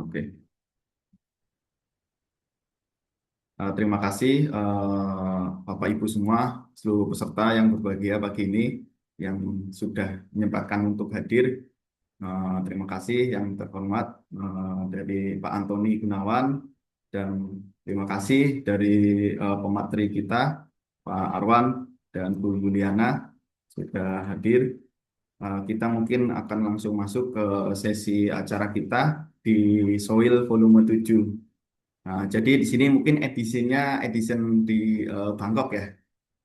Oke. Terima kasih Bapak Ibu semua, seluruh peserta yang berbahagia pagi ini yang sudah menyempatkan untuk hadir. Terima kasih yang terhormat dari Pak Antoni Gunawan dan terima kasih dari pemateri kita Pak Arwan dan Bu Juliana sudah hadir. Kita mungkin akan langsung masuk ke sesi acara kita di Soil Volume 7. Nah, jadi di sini mungkin edisinya edition di Bangkok ya.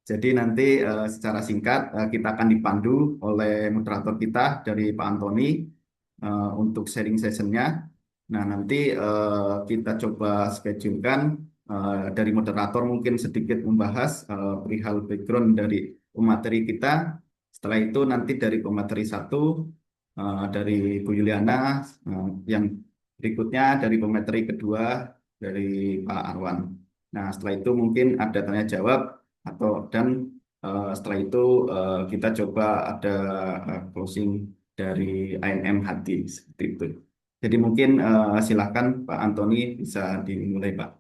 Jadi nanti secara singkat kita akan dipandu oleh moderator kita dari Pak Antoni untuk sharing sessionnya. Nah, nanti kita coba schedulekan dari moderator mungkin sedikit membahas perihal background dari pemateri kita. Setelah itu nanti dari pemateri satu dari Bu Yuliana, yang berikutnya dari pemateri kedua dari Pak Arwan. Nah, setelah itu mungkin ada tanya jawab dan setelah itu kita coba ada closing dari INM Hati seperti itu. Jadi mungkin silakan Pak Antoni bisa dimulai Pak.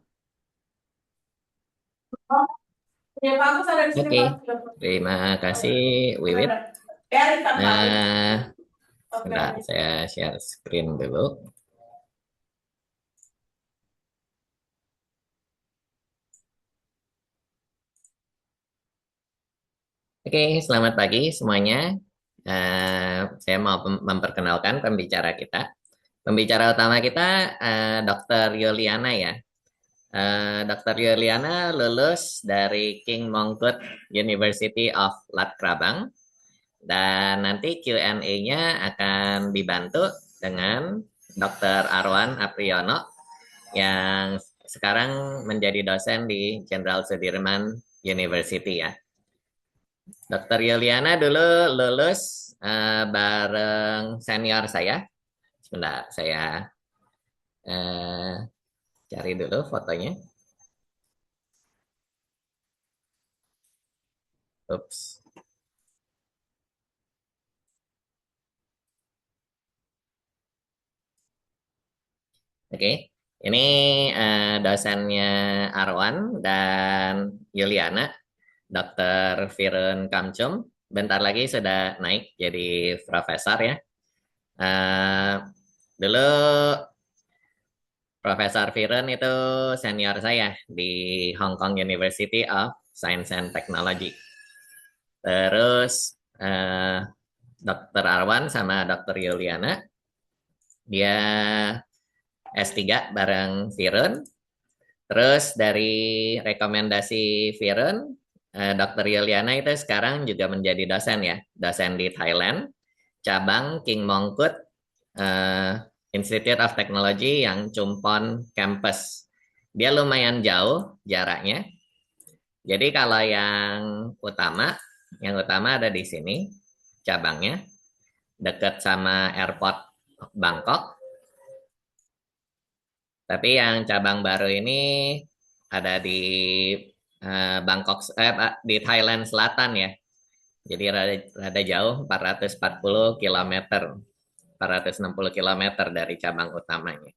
Oh, ya Pak, aku sampai di sini Oke, Pak. terima kasih Udah, Wiwit. udah. Ya, Rizal, Pak. Nah, Oke, sebentar, oke. saya share screen dulu. Oke, selamat pagi semuanya. Saya mau memperkenalkan pembicara kita. Pembicara utama kita, Dr. Yuliana ya. Dr. Yuliana lulus dari King Mongkut University of Latkrabang. Dan nanti Q&A-nya akan dibantu dengan Dr. Arwan Apriyono yang sekarang menjadi dosen di Jenderal Sudirman University ya. Dr. Yuliana dulu lulus bareng senior saya. Sebentar, saya eh, cari dulu fotonya. Ups. Oke, ini dosennya Arwan dan Yuliana, Dr. Firun Kamcum. Bentar lagi sudah naik jadi profesor ya. Eh, Dulu Profesor Firun itu senior saya di Hong Kong University of Science and Technology. Terus eh, Dr. Arwan sama Dr. Yuliana, dia S3 bareng Firun. Terus dari rekomendasi Firun, Dr. Yuliana itu sekarang juga menjadi dosen ya, dosen di Thailand, cabang King Mongkut eh, Institute of Technology yang Chumpon Campus. Dia lumayan jauh jaraknya. Jadi kalau yang utama ada di sini cabangnya, dekat sama airport Bangkok. Tapi yang cabang baru ini ada di di Thailand Selatan ya. Jadi rada jauh, 440 km, 460 km dari cabang utamanya.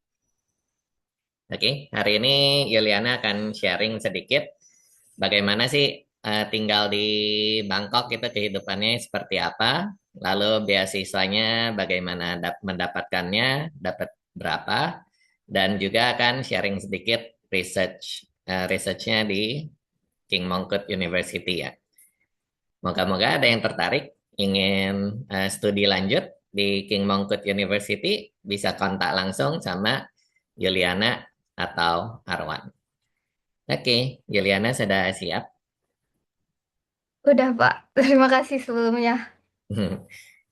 Oke, hari ini Yuliana akan sharing sedikit bagaimana sih tinggal di Bangkok itu kehidupannya seperti apa, lalu beasiswanya bagaimana mendapatkannya, dapat berapa, dan juga akan sharing sedikit researchnya di King Mongkut University ya. Moga-moga ada yang tertarik ingin studi lanjut di King Mongkut University bisa kontak langsung sama Juliana atau Arwan. Oke, Juliana sudah siap? Udah, Pak. Terima kasih sebelumnya.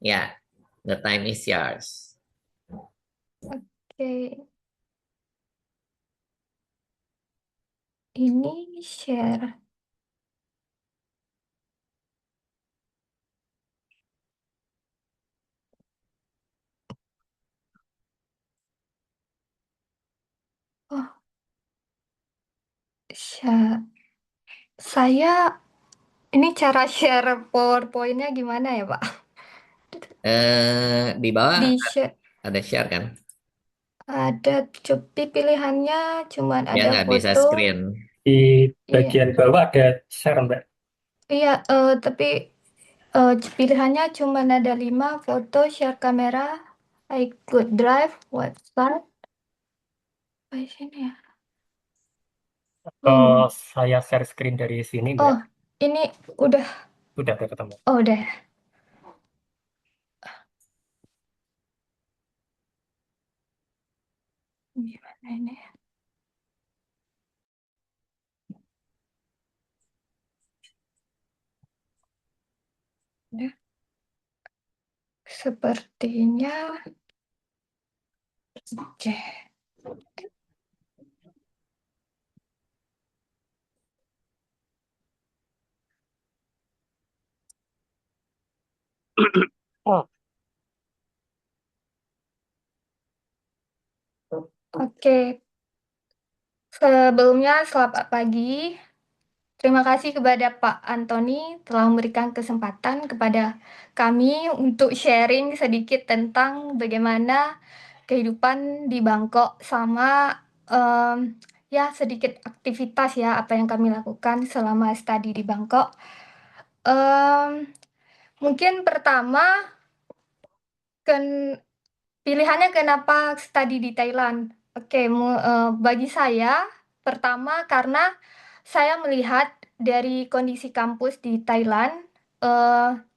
Ya, the time is yours. Oke, ini share. Oh, share. Saya ini cara share PowerPoint-nya gimana ya, Pak? Di bawah Di share. ada share kan? Ada cupi pilihannya, cuman Ya ada nggak bisa foto. screen. Di Iya, bagian bawah ada share, Mbak. iya, tapi pilihannya cuman ada 5, foto, share kamera, iCloud Drive, WhatsApp. Apa di sini ya? Atau saya share screen dari sini, Mbak. Oh, ini udah, Udah ketemu. oh udah. Gimana ini? Udah. Sepertinya, oke. Oh, Oke, sebelumnya selamat pagi. Terima kasih kepada Pak Antoni telah memberikan kesempatan kepada kami untuk sharing sedikit tentang bagaimana kehidupan di Bangkok sama ya sedikit aktivitas ya apa yang kami lakukan selama studi di Bangkok. Em, Mungkin pertama ken pilihannya kenapa studi di Thailand? Oke, bagi saya pertama karena saya melihat dari kondisi kampus di Thailand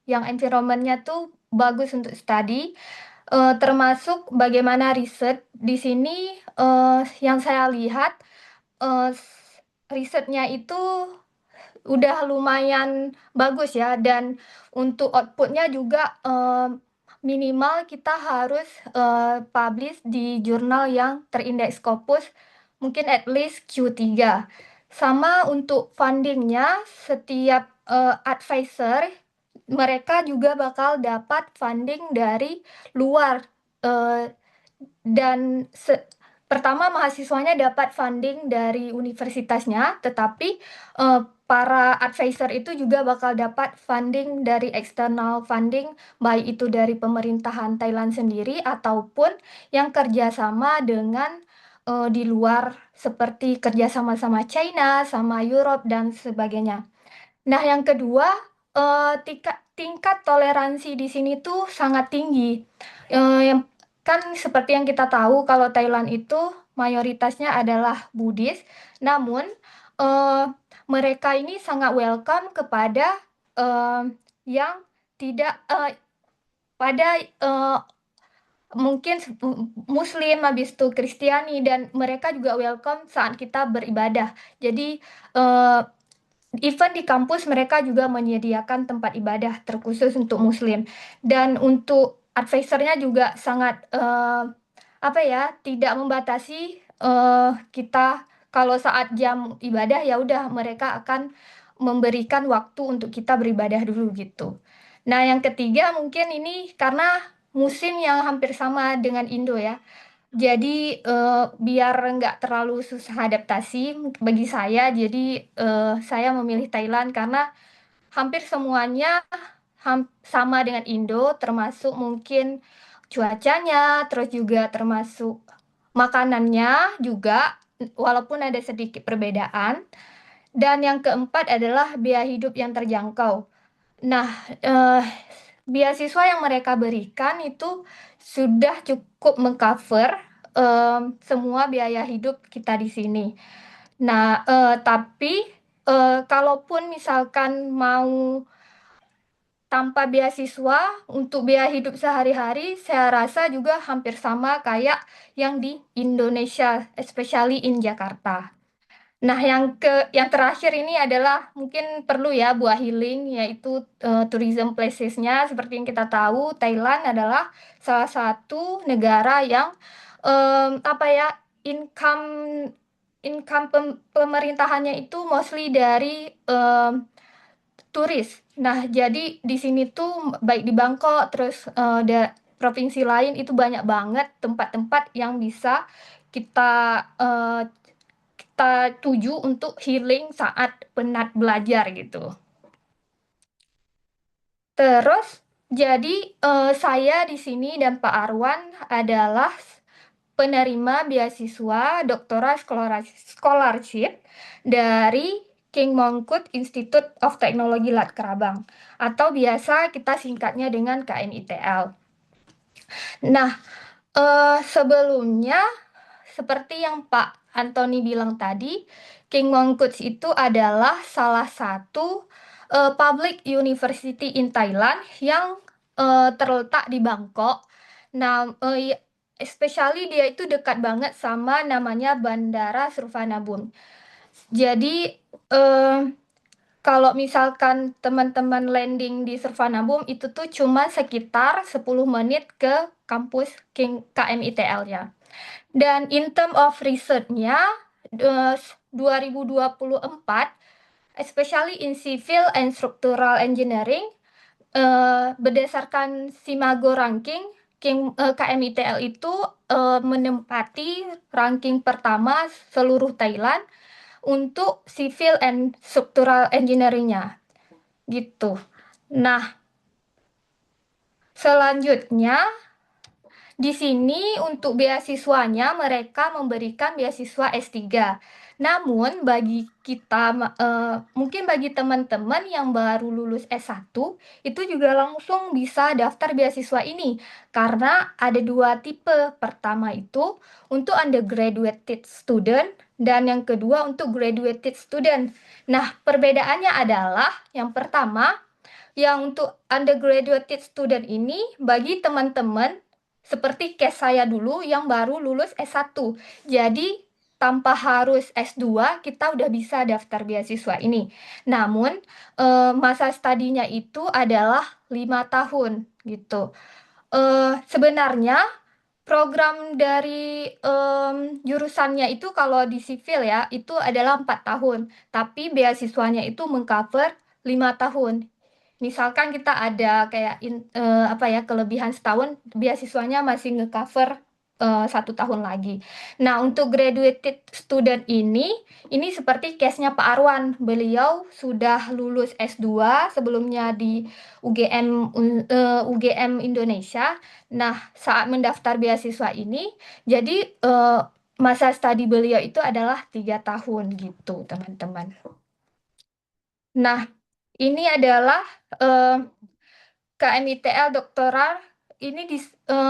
yang environment-nya tuh bagus untuk studi, termasuk bagaimana riset di sini yang saya lihat eh, risetnya itu udah lumayan bagus ya dan untuk outputnya juga minimal kita harus publish di jurnal yang terindeks Scopus mungkin at least Q3. Sama untuk fundingnya setiap advisor mereka juga bakal dapat funding dari luar eh, dan pertama mahasiswanya dapat funding dari universitasnya, tetapi para advisor itu juga bakal dapat funding dari external funding, baik itu dari pemerintahan Thailand sendiri ataupun yang kerjasama dengan di luar seperti kerjasama sama China, sama Europe dan sebagainya. Nah, yang kedua, tingkat toleransi di sini tuh sangat tinggi. Yang kan seperti yang kita tahu kalau Thailand itu mayoritasnya adalah Buddhis, namun eh, mereka ini sangat welcome kepada eh, yang tidak pada mungkin Muslim, habis itu Kristiani, dan mereka juga welcome saat kita beribadah. Jadi eh, even di kampus mereka juga menyediakan tempat ibadah terkhusus untuk Muslim dan untuk advisernya juga sangat apa ya tidak membatasi kita kalau saat jam ibadah ya udah mereka akan memberikan waktu untuk kita beribadah dulu gitu. Nah yang ketiga mungkin ini karena musim yang hampir sama dengan Indo ya. Jadi biar nggak terlalu susah adaptasi bagi saya, jadi saya memilih Thailand karena hampir semuanya sama dengan Indo, termasuk mungkin cuacanya, terus juga termasuk makanannya juga, walaupun ada sedikit perbedaan. Dan yang keempat adalah biaya hidup yang terjangkau. Nah, beasiswa yang mereka berikan itu sudah cukup mengcover semua biaya hidup kita di sini. Nah, tapi kalaupun misalkan mau tanpa beasiswa untuk biaya hidup sehari-hari, saya rasa juga hampir sama kayak yang di Indonesia, especially in Jakarta. Nah, yang terakhir ini adalah mungkin perlu ya buat healing yaitu tourism places-nya seperti yang kita tahu Thailand adalah salah satu negara yang apa ya income income pemerintahannya itu mostly dari turis. Nah, jadi di sini tuh baik di Bangkok terus provinsi lain itu banyak banget tempat-tempat yang bisa kita eh, kita tuju untuk healing saat penat belajar gitu. Terus jadi saya di sini dan Pak Arwan adalah penerima beasiswa Doctoral Scholarship dari King Mongkut Institute of Technology Lat Krabang, atau biasa kita singkatnya dengan KMITL. Nah, sebelumnya seperti yang Pak Antoni bilang tadi, King Mongkut itu adalah salah satu public university in Thailand yang terletak di Bangkok. Nah, especially dia itu dekat banget sama namanya Bandara Suvarnabhumi. Jadi kalau misalkan teman-teman landing di Suvarnabhumi itu tuh cuma sekitar 10 menit ke kampus KMITL-nya. Dan in term of research-nya 2024, especially in civil and structural engineering, berdasarkan Simago ranking, KMITL itu menempati ranking pertama seluruh Thailand untuk civil and structural engineering-nya. Gitu. Nah, selanjutnya di sini untuk beasiswanya mereka memberikan beasiswa S3. Namun bagi kita, mungkin bagi teman-teman yang baru lulus S1, itu juga langsung bisa daftar beasiswa ini. Karena ada dua tipe. Pertama itu untuk undergraduate student, dan yang kedua untuk graduated student. Nah, perbedaannya adalah yang pertama, yang untuk undergraduate student ini bagi teman-teman seperti case saya dulu yang baru lulus S1. Jadi tanpa harus S2 kita udah bisa daftar beasiswa ini. Namun masa studinya itu adalah 5 tahun gitu. Sebenarnya program dari jurusannya itu kalau di sivil ya itu adalah 4 tahun, tapi beasiswanya itu mengcover 5 tahun. Misalkan kita ada kayak kelebihan setahun, beasiswanya masih ngecover 1 tahun lagi. Nah, untuk graduated student ini seperti case-nya Pak Arwan. Beliau sudah lulus S2 sebelumnya di UGM Indonesia. Nah, saat mendaftar beasiswa ini, jadi masa studi beliau itu adalah 3 tahun gitu, teman-teman. Nah, ini adalah KMITL doktoral. Ini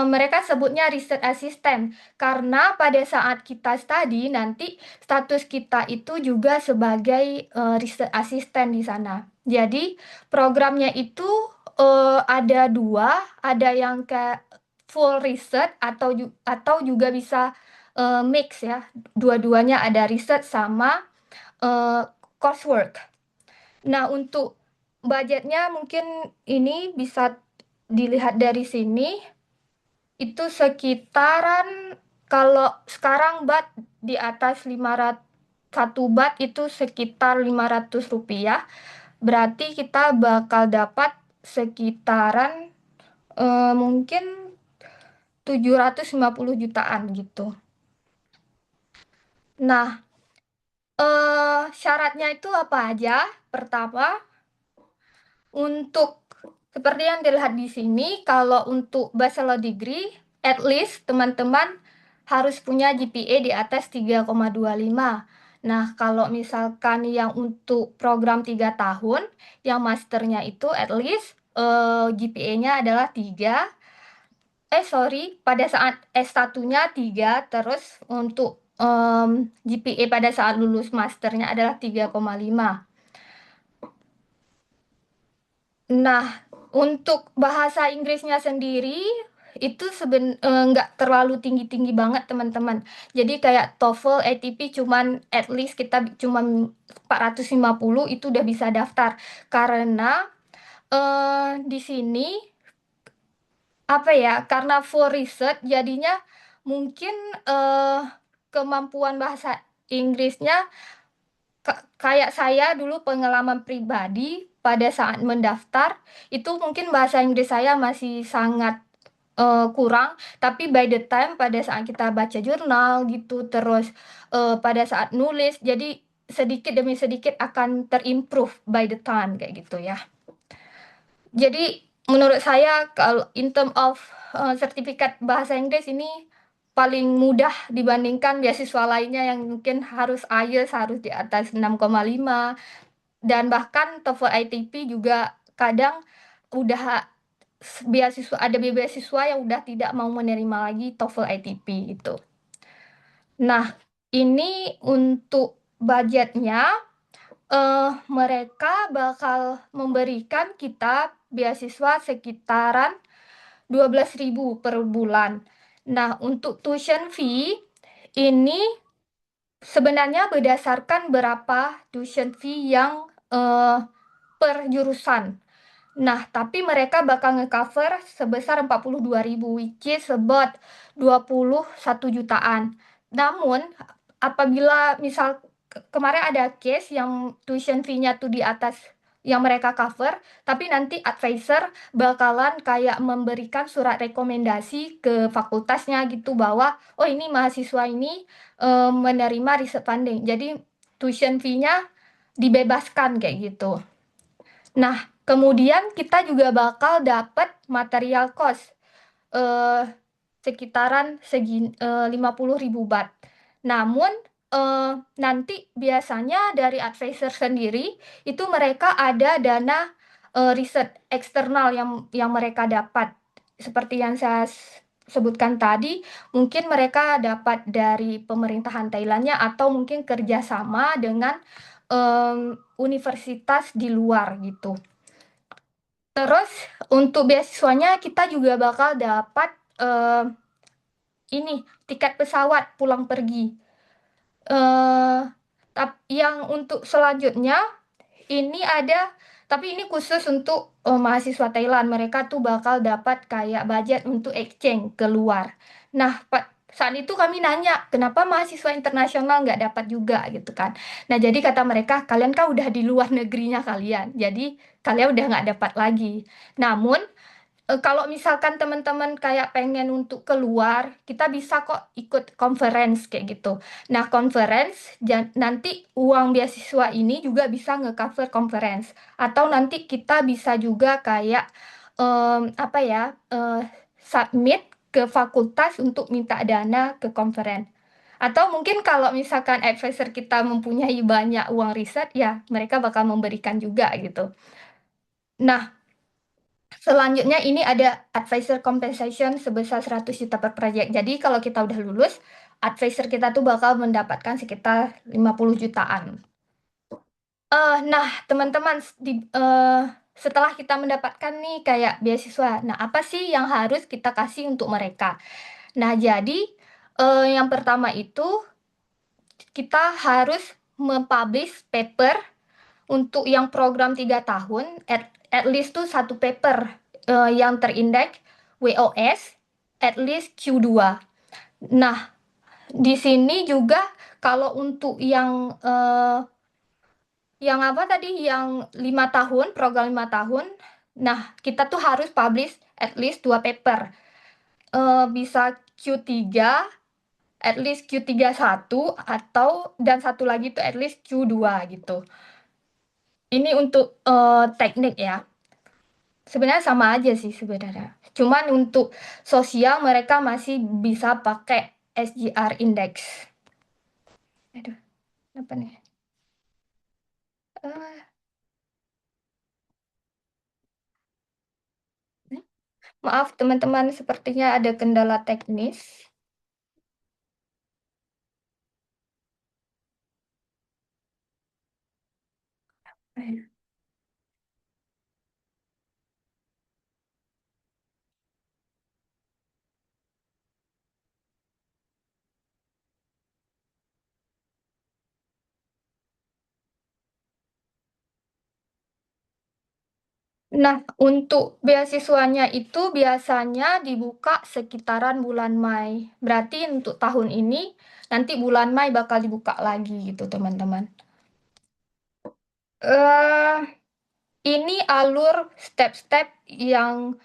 mereka sebutnya research assistant karena pada saat kita studi nanti status kita itu juga sebagai research assistant di sana. Jadi programnya itu ada dua, ada yang kayak full research atau juga bisa mix ya. Dua-duanya ada research sama coursework. Nah, untuk budgetnya mungkin ini bisa dilihat dari sini. Itu sekitaran, kalau sekarang bat di atas 500, 1 bat itu sekitar 500 rupiah. Berarti kita bakal dapat sekitaran mungkin 750 jutaan gitu. Nah, syaratnya itu apa aja? Pertama, untuk seperti yang dilihat di sini, kalau untuk bachelor degree, at least teman-teman harus punya GPA di atas 3,25. Nah, kalau misalkan yang untuk program 3 tahun, yang masternya itu at least GPA-nya adalah 3. Pada saat S1-nya 3, terus untuk GPA pada saat lulus masternya adalah 3,5. Nah, untuk bahasa Inggrisnya sendiri itu nggak terlalu tinggi-tinggi banget, teman-teman. Jadi kayak TOEFL, ATP cuman at least kita cuman 450 itu udah bisa daftar. Karena di sini karena full research jadinya mungkin kemampuan bahasa Inggrisnya kayak saya dulu pengalaman pribadi pada saat mendaftar itu mungkin bahasa Inggris saya masih sangat kurang, tapi by the time pada saat kita baca jurnal gitu terus pada saat nulis jadi sedikit demi sedikit akan terimprove by the time kayak gitu ya. Jadi menurut saya kalau in term of sertifikat bahasa Inggris ini paling mudah dibandingkan beasiswa lainnya yang mungkin harus IELTS harus di atas 6,5 dan bahkan TOEFL ITP juga kadang udah ada beasiswa yang udah tidak mau menerima lagi TOEFL ITP itu. Nah, ini untuk budgetnya mereka bakal memberikan kita beasiswa sekitaran 12.000 per bulan. Nah, untuk tuition fee ini sebenarnya berdasarkan berapa tuition fee yang per jurusan. Nah, tapi mereka bakal nge-cover sebesar 42.000, which is about 21 jutaan. Namun, apabila misal kemarin ada case yang tuition fee-nya tuh di atas yang mereka cover, tapi nanti advisor bakalan kayak memberikan surat rekomendasi ke fakultasnya gitu bahwa, oh ini mahasiswa ini menerima research funding. Jadi, tuition fee-nya dibebaskan kayak gitu. Nah, kemudian kita juga bakal dapat material cost sekitaran 50.000 baht. Namun nanti biasanya dari advisor sendiri itu mereka ada dana riset eksternal yang mereka dapat. Seperti yang saya sebutkan tadi, mungkin mereka dapat dari pemerintahan Thailandnya atau mungkin kerjasama dengan universitas di luar gitu. Terus untuk beasiswanya kita juga bakal dapat ini tiket pesawat pulang pergi. Yang untuk selanjutnya ini ada, tapi ini khusus untuk mahasiswa Thailand. Mereka tuh bakal dapat kayak budget untuk exchange keluar. Nah, saat itu kami nanya, kenapa mahasiswa internasional nggak dapat juga gitu kan. Nah, jadi kata mereka, kalian kan udah di luar negerinya kalian. Jadi, kalian udah nggak dapat lagi. Namun, kalau misalkan teman-teman kayak pengen untuk keluar, kita bisa kok ikut conference kayak gitu. Nah, conference nanti uang beasiswa ini juga bisa nge-cover conference. Atau nanti kita bisa juga kayak apa ya, submit ke fakultas untuk minta dana ke conference. Atau mungkin kalau misalkan advisor kita mempunyai banyak uang riset, ya mereka bakal memberikan juga gitu. Nah, selanjutnya ini ada advisor compensation sebesar 100 juta per proyek. Jadi kalau kita udah lulus, advisor kita tuh bakal mendapatkan sekitar 50 jutaan. Nah, teman-teman, setelah kita mendapatkan nih kayak beasiswa, nah apa sih yang harus kita kasih untuk mereka? Nah, jadi yang pertama itu kita harus mempublish paper untuk yang program 3 tahun, at least tuh satu paper yang terindeks WOS, at least Q2. Nah, di sini juga kalau untuk yang apa tadi, yang 5 tahun, program 5 tahun, nah kita tuh harus publish at least 2 paper. Bisa Q3, at least Q31, atau dan satu lagi tuh at least Q2 gitu. Ini untuk teknik ya. Sebenarnya sama aja sih sebenarnya. Cuman untuk sosial mereka masih bisa pakai SGR index. Aduh, apa nih? Maaf teman-teman, sepertinya ada kendala teknis. Nah, untuk beasiswanya itu biasanya dibuka sekitaran bulan Mei. Berarti untuk tahun ini nanti bulan Mei bakal dibuka lagi gitu, teman-teman. Ini alur step-step yang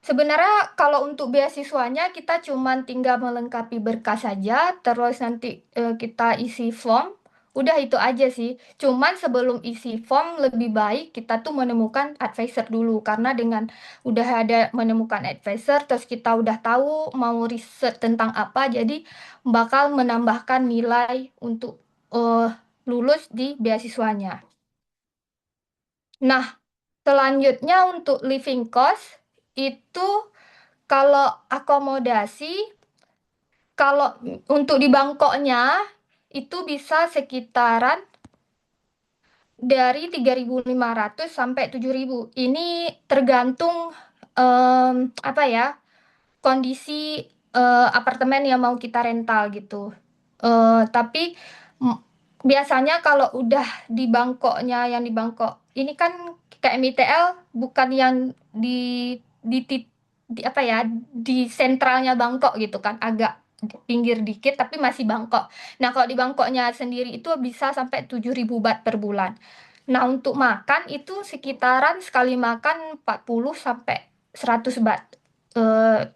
sebenarnya kalau untuk beasiswanya kita cuma tinggal melengkapi berkas saja, terus nanti kita isi form Udah itu aja sih. Cuman sebelum isi form lebih baik kita tuh menemukan advisor dulu karena dengan udah ada menemukan advisor terus kita udah tahu mau riset tentang apa jadi bakal menambahkan nilai untuk lulus di beasiswanya. Nah, selanjutnya untuk living cost itu kalau akomodasi kalau untuk di Bangkoknya itu bisa sekitaran dari 3.500 sampai 7.000. Ini tergantung apa ya, kondisi apartemen yang mau kita rental gitu. Tapi biasanya kalau udah di Bangkoknya yang di Bangkok ini kan KMITL bukan yang di apa ya di sentralnya Bangkok gitu kan agak pinggir dikit tapi masih Bangkok. Nah kalau di Bangkoknya sendiri itu bisa sampai 7.000 baht per bulan. Nah untuk makan itu sekitaran sekali makan 40 sampai 100 baht.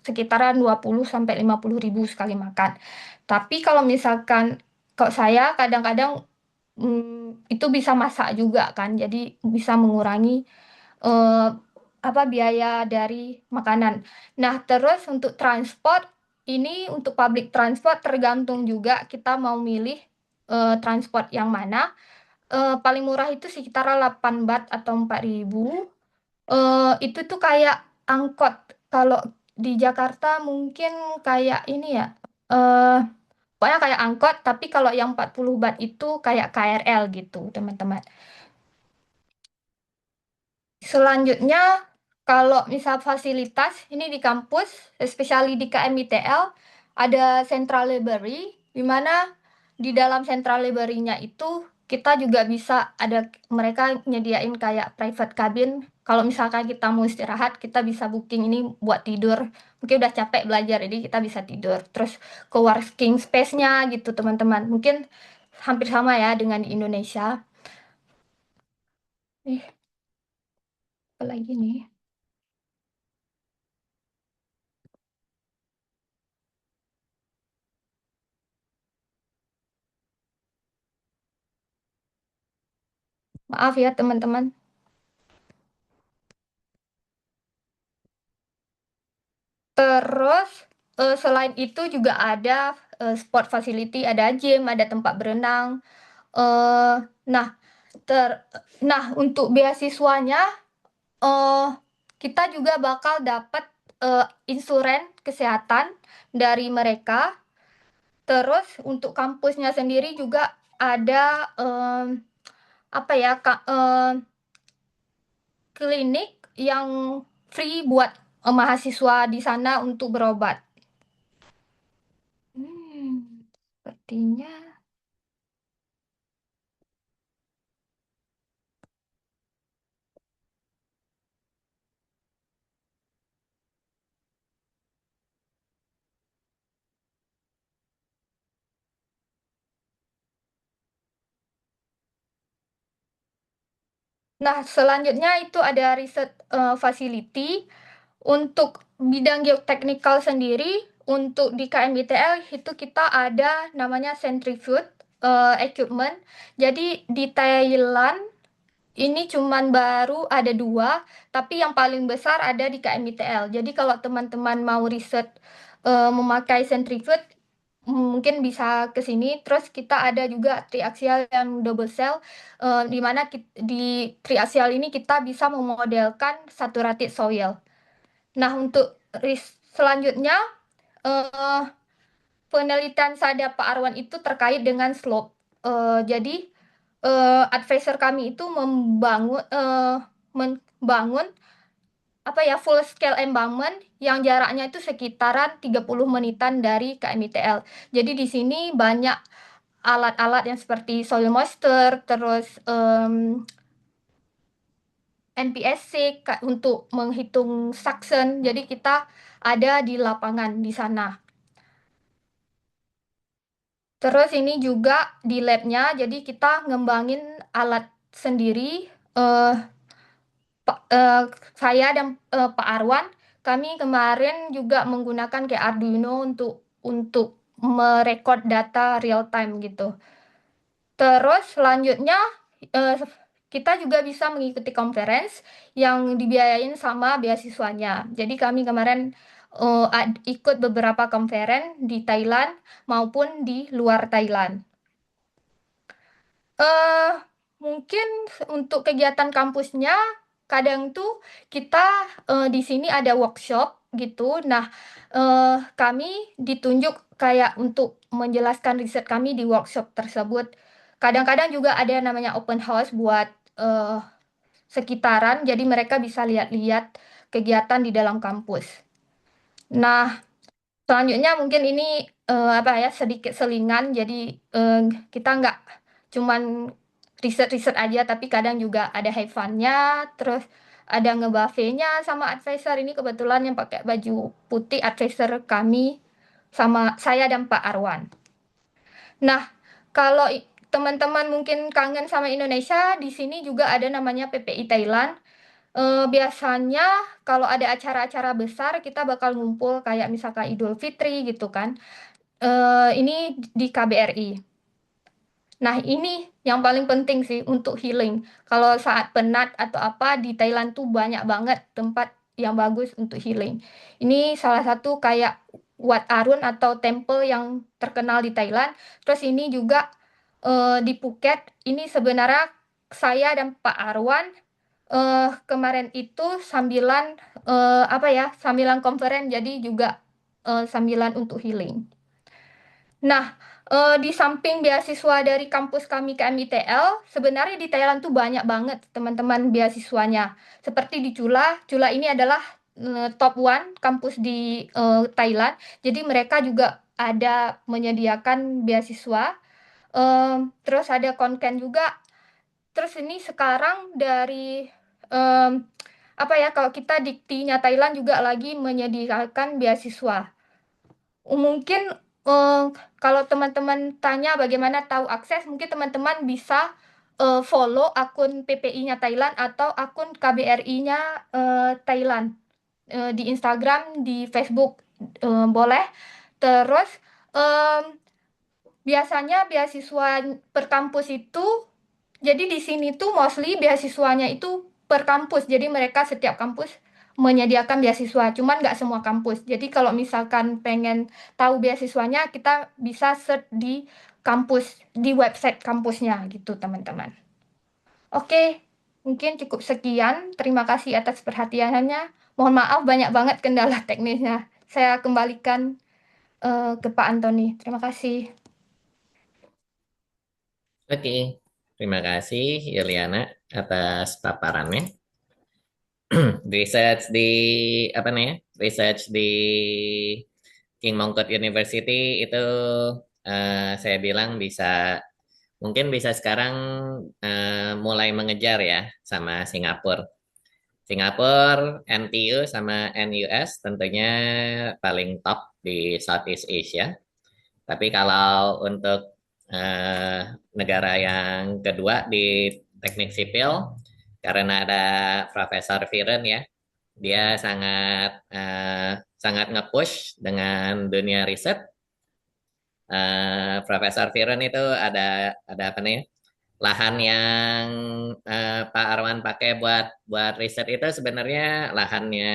Sekitaran 20 sampai 50.000 sekali makan. Tapi kalau misalkan kok saya kadang-kadang itu bisa masak juga kan, jadi bisa mengurangi eh, apa biaya dari makanan. Nah, terus untuk transport ini untuk public transport tergantung juga kita mau milih transport yang mana. Paling murah itu sekitar 8 baht atau 4.000. Itu tuh kayak angkot. Kalau di Jakarta mungkin kayak ini ya. eh Pokoknya kayak angkot, tapi kalau yang 40 baht itu kayak KRL gitu, teman-teman. Selanjutnya, kalau misal fasilitas, ini di kampus, especially di KMITL, ada Central Library, di mana di dalam Central Library-nya itu kita juga bisa ada mereka nyediain kayak private cabin. Kalau misalkan kita mau istirahat, kita bisa booking ini buat tidur. Mungkin udah capek belajar, jadi kita bisa tidur. Terus ke working space-nya gitu, teman-teman. Mungkin hampir sama ya dengan di Indonesia. Apa lagi nih? Maaf ya, teman-teman. Terus selain itu juga ada sport facility, ada gym, ada tempat berenang. Eh, nah, nah untuk beasiswanya eh kita juga bakal dapat insuran kesehatan dari mereka. Terus untuk kampusnya sendiri juga ada apa ya klinik yang free buat mahasiswa di sana untuk berobat. Sepertinya. Nah, selanjutnya itu ada riset facility untuk bidang geoteknikal sendiri. Untuk di KMITL itu kita ada namanya centrifuge equipment. Jadi di Thailand ini cuman baru ada 2, tapi yang paling besar ada di KMITL. Jadi kalau teman-teman mau riset memakai centrifuge mungkin bisa ke sini. Terus kita ada juga triaxial yang double cell, di mana di triaxial ini kita bisa memodelkan saturated soil. Nah, untuk selanjutnya, eh, penelitian saya Pak Arwan itu terkait dengan slope. Jadi, advisor kami itu membangun apa ya full scale embankment yang jaraknya itu sekitaran 30 menitan dari KMITL. Jadi di sini banyak alat-alat yang seperti soil moisture, terus NPSC untuk menghitung suction. Jadi kita ada di lapangan di sana. Terus ini juga di labnya, jadi kita ngembangin alat sendiri. Saya dan Pak Arwan, kami kemarin juga menggunakan kayak Arduino untuk merekod data real time gitu. Terus selanjutnya kita juga bisa mengikuti conference yang dibiayain sama beasiswanya. Jadi kami kemarin ikut beberapa conference di Thailand maupun di luar Thailand. eh Mungkin untuk kegiatan kampusnya kadang tuh kita di sini ada workshop gitu. Nah, kami ditunjuk kayak untuk menjelaskan riset kami di workshop tersebut. Kadang-kadang juga ada namanya open house buat eh, sekitaran, jadi mereka bisa lihat-lihat kegiatan di dalam kampus. Nah, selanjutnya mungkin ini apa ya sedikit selingan, jadi kita nggak cuman riset-riset aja, tapi kadang juga ada have fun-nya, terus ada ngebuffet-nya sama advisor. Ini kebetulan yang pakai baju putih advisor kami sama saya dan Pak Arwan. Nah, kalau teman-teman mungkin kangen sama Indonesia, di sini juga ada namanya PPI Thailand. Biasanya kalau ada acara-acara besar kita bakal ngumpul kayak misalkan Idul Fitri gitu kan. Ini di KBRI. Nah, ini yang paling penting sih untuk healing. Kalau saat penat atau apa di Thailand tuh banyak banget tempat yang bagus untuk healing. Ini salah satu kayak Wat Arun atau temple yang terkenal di Thailand. Terus ini juga di Phuket. Ini sebenarnya saya dan Pak Arwan kemarin itu sambilan apa ya, sambilan conference, jadi juga sambilan untuk healing. Nah, di samping beasiswa dari kampus kami KMITL, sebenarnya di Thailand tuh banyak banget teman-teman beasiswanya. Seperti di Chula, Chula ini adalah top one kampus di Thailand. Jadi mereka juga ada menyediakan beasiswa. Terus ada konken juga. Terus ini sekarang dari em, apa ya, kalau kita Diktinya Thailand juga lagi menyediakan beasiswa. Mungkin eh, kalau teman-teman tanya bagaimana tahu akses, mungkin teman-teman bisa follow akun PPI-nya Thailand atau akun KBRI-nya Thailand. Di Instagram, di Facebook boleh. Terus biasanya beasiswa per kampus itu, jadi di sini tuh mostly beasiswanya itu per kampus. Jadi mereka setiap kampus menyediakan beasiswa, cuman nggak semua kampus. Jadi kalau misalkan pengen tahu beasiswanya, kita bisa search di kampus, di website kampusnya gitu, teman-teman. Oke, mungkin cukup sekian. Terima kasih atas perhatiannya. Mohon maaf banyak banget kendala teknisnya. Saya kembalikan ke Pak Antoni. Terima kasih. Oke, terima kasih Yuliana atas paparannya. Research di apa nih ya? Research di King Mongkut University itu saya bilang mungkin bisa sekarang mulai mengejar ya sama Singapura. Singapura, NTU sama NUS tentunya paling top di Southeast Asia. Tapi kalau untuk negara yang kedua di teknik sipil, karena ada Profesor Viren ya, dia sangat nge-push dengan dunia riset. Profesor Viren itu ada apa nih? Lahan yang Pak Arwan pakai buat riset itu sebenarnya lahannya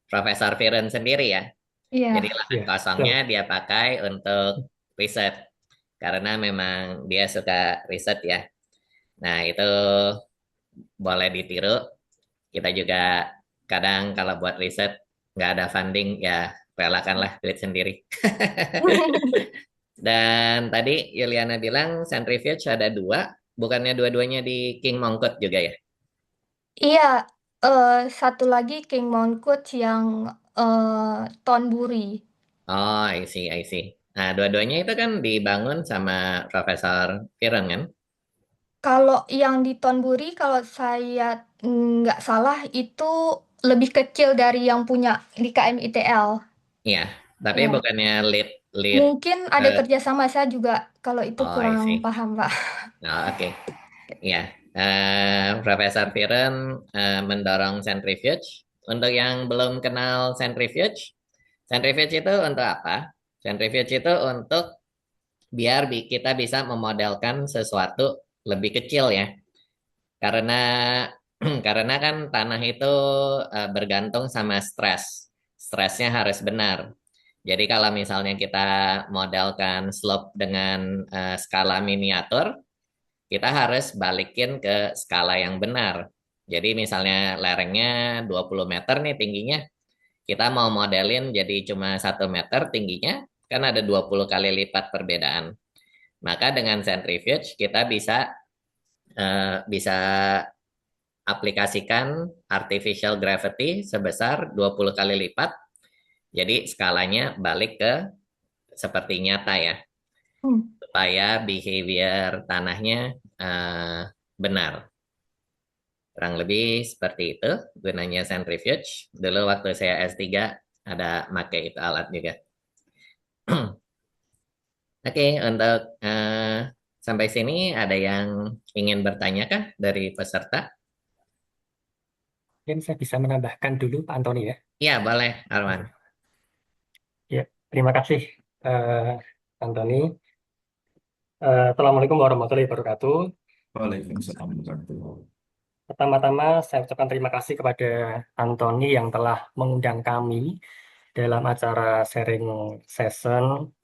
Profesor Viren sendiri ya. Jadi Iya. lahan Iya, kosongnya dia pakai untuk riset karena memang dia suka riset ya. Nah, itu boleh ditiru. Kita juga kadang kalau buat riset nggak ada funding ya relakanlah duit sendiri. Dan tadi Yuliana bilang centrifuge ada dua, bukannya dua-duanya di King Mongkut juga ya? Iya, satu lagi King Mongkut yang Thornbury. Oh, I see, I see. Nah, dua-duanya itu kan dibangun sama Profesor Viren kan? Kalau yang di Thornbury, kalau saya nggak salah itu lebih kecil dari yang punya di KMITL. Iya, tapi Ya, bukannya lead mungkin ada eh, kerjasama, saya juga kalau itu oh, I kurang see. paham, Pak. Oh, oke. Ya, Profesor Viren mendorong centrifuge. Untuk yang belum kenal centrifuge, centrifuge itu untuk apa? Centrifuge itu untuk biar kita bisa memodelkan sesuatu lebih kecil ya. Karena karena kan tanah itu bergantung sama stres. Stresnya harus benar. Jadi kalau misalnya kita modelkan slope dengan skala miniatur, kita harus balikin ke skala yang benar. Jadi misalnya lerengnya 20 meter nih tingginya, kita mau modelin jadi cuma 1 meter tingginya, kan ada 20 kali lipat perbedaan. Maka dengan centrifuge kita bisa aplikasikan artificial gravity sebesar 20 kali lipat. Jadi skalanya balik ke seperti nyata ya, supaya behavior tanahnya benar. Kurang lebih seperti itu gunanya centrifuge. Dulu waktu saya S3 ada pakai itu alat juga. Oke, untuk sampai sini ada yang ingin bertanya kah dari peserta? Mungkin saya bisa menambahkan dulu Pak Antoni ya. Iya, boleh, Arman. Ya, terima kasih Antoni. Assalamualaikum warahmatullahi wabarakatuh. Waalaikumsalam warahmatullahi wabarakatuh. Pertama-tama saya ucapkan terima kasih kepada Antoni yang telah mengundang kami dalam acara sharing session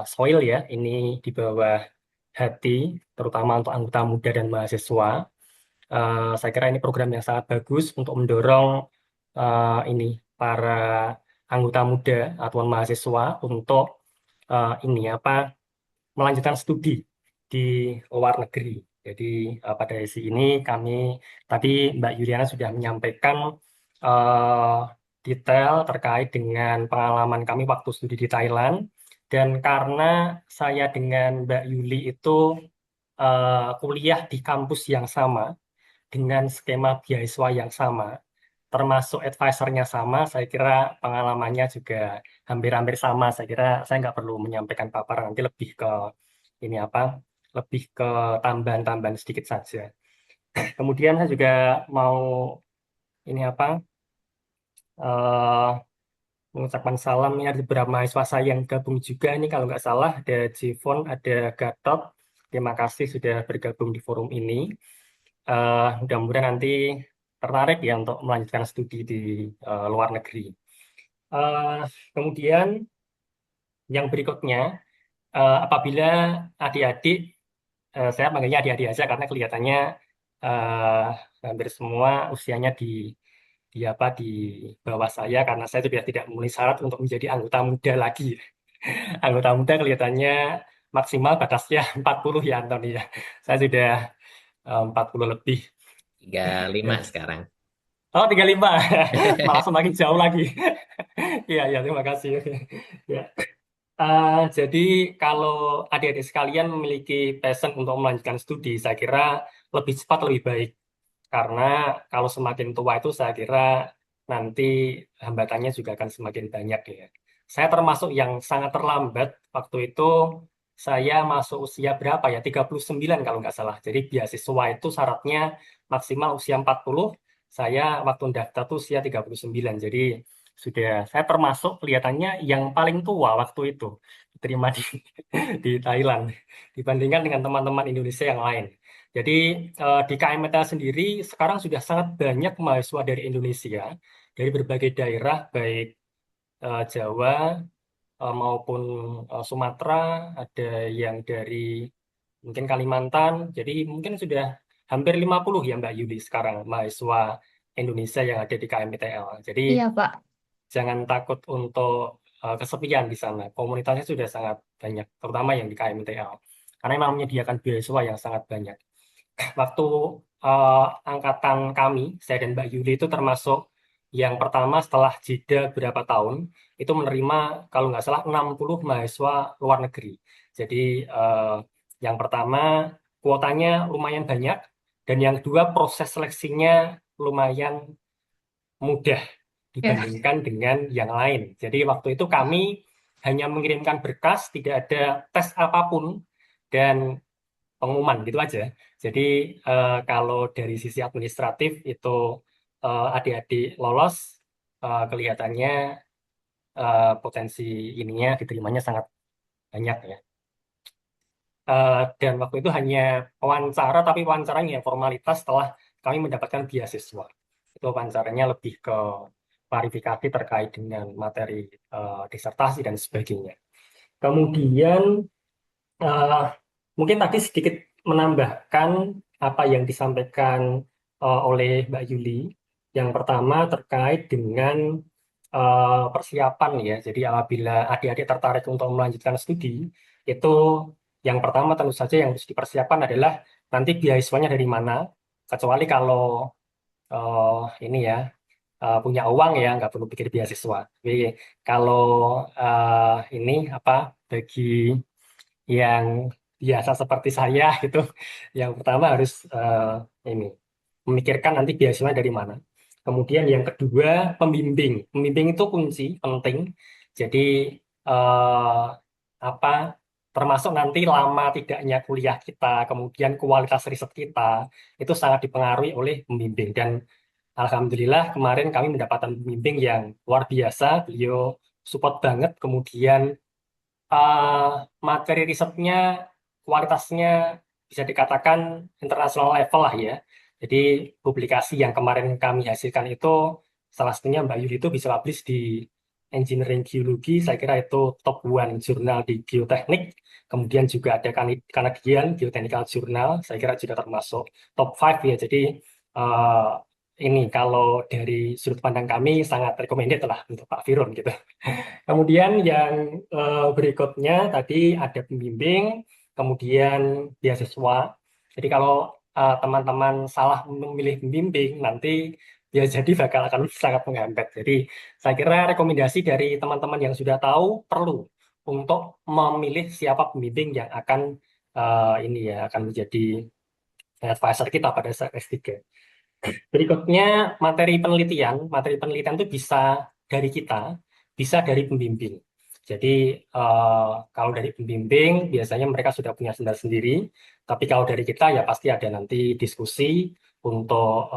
soil ya. Ini di bawah hati, terutama untuk anggota muda dan mahasiswa. Saya kira ini program yang sangat bagus untuk mendorong ini para anggota muda atau mahasiswa untuk melanjutkan studi di luar negeri. Jadi pada sesi ini kami tadi Mbak Yuliana sudah menyampaikan detail terkait dengan pengalaman kami waktu studi di Thailand. Dan karena saya dengan Mbak Yuli itu kuliah di kampus yang sama dengan skema beasiswa yang sama, termasuk advisernya sama, saya kira pengalamannya juga hampir-hampir sama. Saya kira saya nggak perlu menyampaikan paparan, nanti lebih ke lebih ke tambahan-tambahan sedikit saja. Kemudian saya juga mau eh, mengucapkan salam. Ini ada beberapa mahasiswa saya yang gabung juga ini kalau nggak salah, ada Jivon, ada Gatot. Terima kasih sudah bergabung di forum ini. Mudah-mudahan nanti tertarik ya untuk melanjutkan studi di luar negeri. Kemudian yang berikutnya, apabila adik-adik, saya panggilnya adik-adik aja karena kelihatannya hampir semua usianya di bawah saya, karena saya sudah tidak memenuhi syarat untuk menjadi anggota muda lagi. Anggota muda kelihatannya maksimal batasnya 40 ya Antoni ya. Saya sudah 40 lebih. 35 sekarang. Oh, 35. Malah semakin jauh lagi. Iya, ya, terima kasih. Ya. Jadi kalau adik-adik sekalian memiliki passion untuk melanjutkan studi, saya kira lebih cepat lebih baik. Karena kalau semakin tua itu saya kira nanti hambatannya juga akan semakin banyak ya. Saya termasuk yang sangat terlambat. Waktu itu saya masuk usia berapa ya? 39 kalau nggak salah. Jadi beasiswa itu syaratnya maksimal usia 40. Saya waktu daftar tuh usia 39. Jadi saya termasuk kelihatannya yang paling tua waktu itu diterima di Thailand dibandingkan dengan teman-teman Indonesia yang lain. Jadi di KMTA sendiri sekarang sudah sangat banyak mahasiswa dari Indonesia, dari berbagai daerah, baik Jawa maupun Sumatera, ada yang dari mungkin Kalimantan. Jadi mungkin sudah hampir 50 ya Mbak Yuli sekarang mahasiswa Indonesia yang ada di KMTL. Jadi Iya, Pak. jangan takut untuk kesepian di sana. Komunitasnya sudah sangat banyak, terutama yang di KMTL. Karena memang menyediakan beasiswa yang sangat banyak. Waktu angkatan kami, saya dan Mbak Yuli itu termasuk yang pertama setelah jeda berapa tahun, itu menerima kalau nggak salah 60 mahasiswa luar negeri. Jadi yang pertama kuotanya lumayan banyak, dan yang kedua proses seleksinya lumayan mudah dibandingkan dengan yang lain. Jadi waktu itu kami hanya mengirimkan berkas, tidak ada tes apapun, dan pengumuman gitu aja. Jadi kalau dari sisi administratif itu adik-adik lolos, kelihatannya potensi ininya diterimanya sangat banyak ya. Dan waktu itu hanya wawancara, tapi wawancaranya formalitas setelah kami mendapatkan beasiswa. Itu wawancaranya lebih ke klarifikasi terkait dengan materi disertasi dan sebagainya. Kemudian eh, mungkin tadi sedikit menambahkan apa yang disampaikan oleh Mbak Yuli. Yang pertama terkait dengan persiapan ya. Jadi apabila adik-adik tertarik untuk melanjutkan studi, itu yang pertama tentu saja yang harus dipersiapkan adalah nanti beasiswanya dari mana. Kecuali kalau ini ya punya uang ya nggak perlu pikir beasiswa. Tapi kalau ini apa bagi yang biasa seperti saya gitu, yang pertama harus ini memikirkan nanti beasiswanya dari mana. Kemudian yang kedua pembimbing. Pembimbing itu kunci penting. Jadi eh, apa termasuk nanti lama tidaknya kuliah kita, kemudian kualitas riset kita itu sangat dipengaruhi oleh pembimbing. Dan alhamdulillah kemarin kami mendapatkan pembimbing yang luar biasa. Beliau support banget. Kemudian eh, materi risetnya kualitasnya bisa dikatakan international level lah ya. Jadi publikasi yang kemarin kami hasilkan itu salah satunya Mbak Yuli itu bisa publish di Engineering Geology, saya kira itu top one jurnal di geoteknik. Kemudian juga ada Canadian Geotechnical Journal, saya kira juga termasuk top 5 ya. Jadi eh, ini kalau dari sudut pandang kami sangat recommended lah untuk Pak Firun gitu. Kemudian yang berikutnya tadi ada pembimbing, kemudian beasiswa. Jadi kalau teman-teman salah memilih pembimbing, nanti ya jadi akan sangat menghambat. Jadi saya kira rekomendasi dari teman-teman yang sudah tahu perlu untuk memilih siapa pembimbing yang akan ini ya akan menjadi advisor kita pada saat S3. Berikutnya materi penelitian. Materi penelitian itu bisa dari kita, bisa dari pembimbing. Jadi kalau dari pembimbing biasanya mereka sudah punya standar sendiri, tapi kalau dari kita ya pasti ada nanti diskusi untuk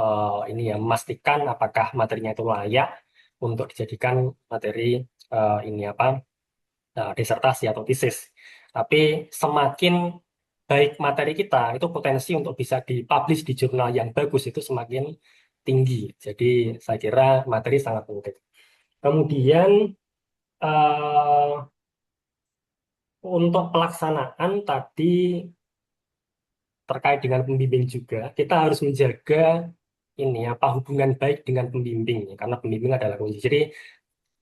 ini ya memastikan apakah materinya itu layak untuk dijadikan materi ini apa disertasi atau tesis. Tapi semakin baik materi kita, itu potensi untuk bisa dipublish di jurnal yang bagus itu semakin tinggi. Jadi saya kira materi sangat penting. Kemudian eh, untuk pelaksanaan tadi terkait dengan pembimbing juga, kita harus menjaga ini apa hubungan baik dengan pembimbing karena pembimbing adalah kunci. Jadi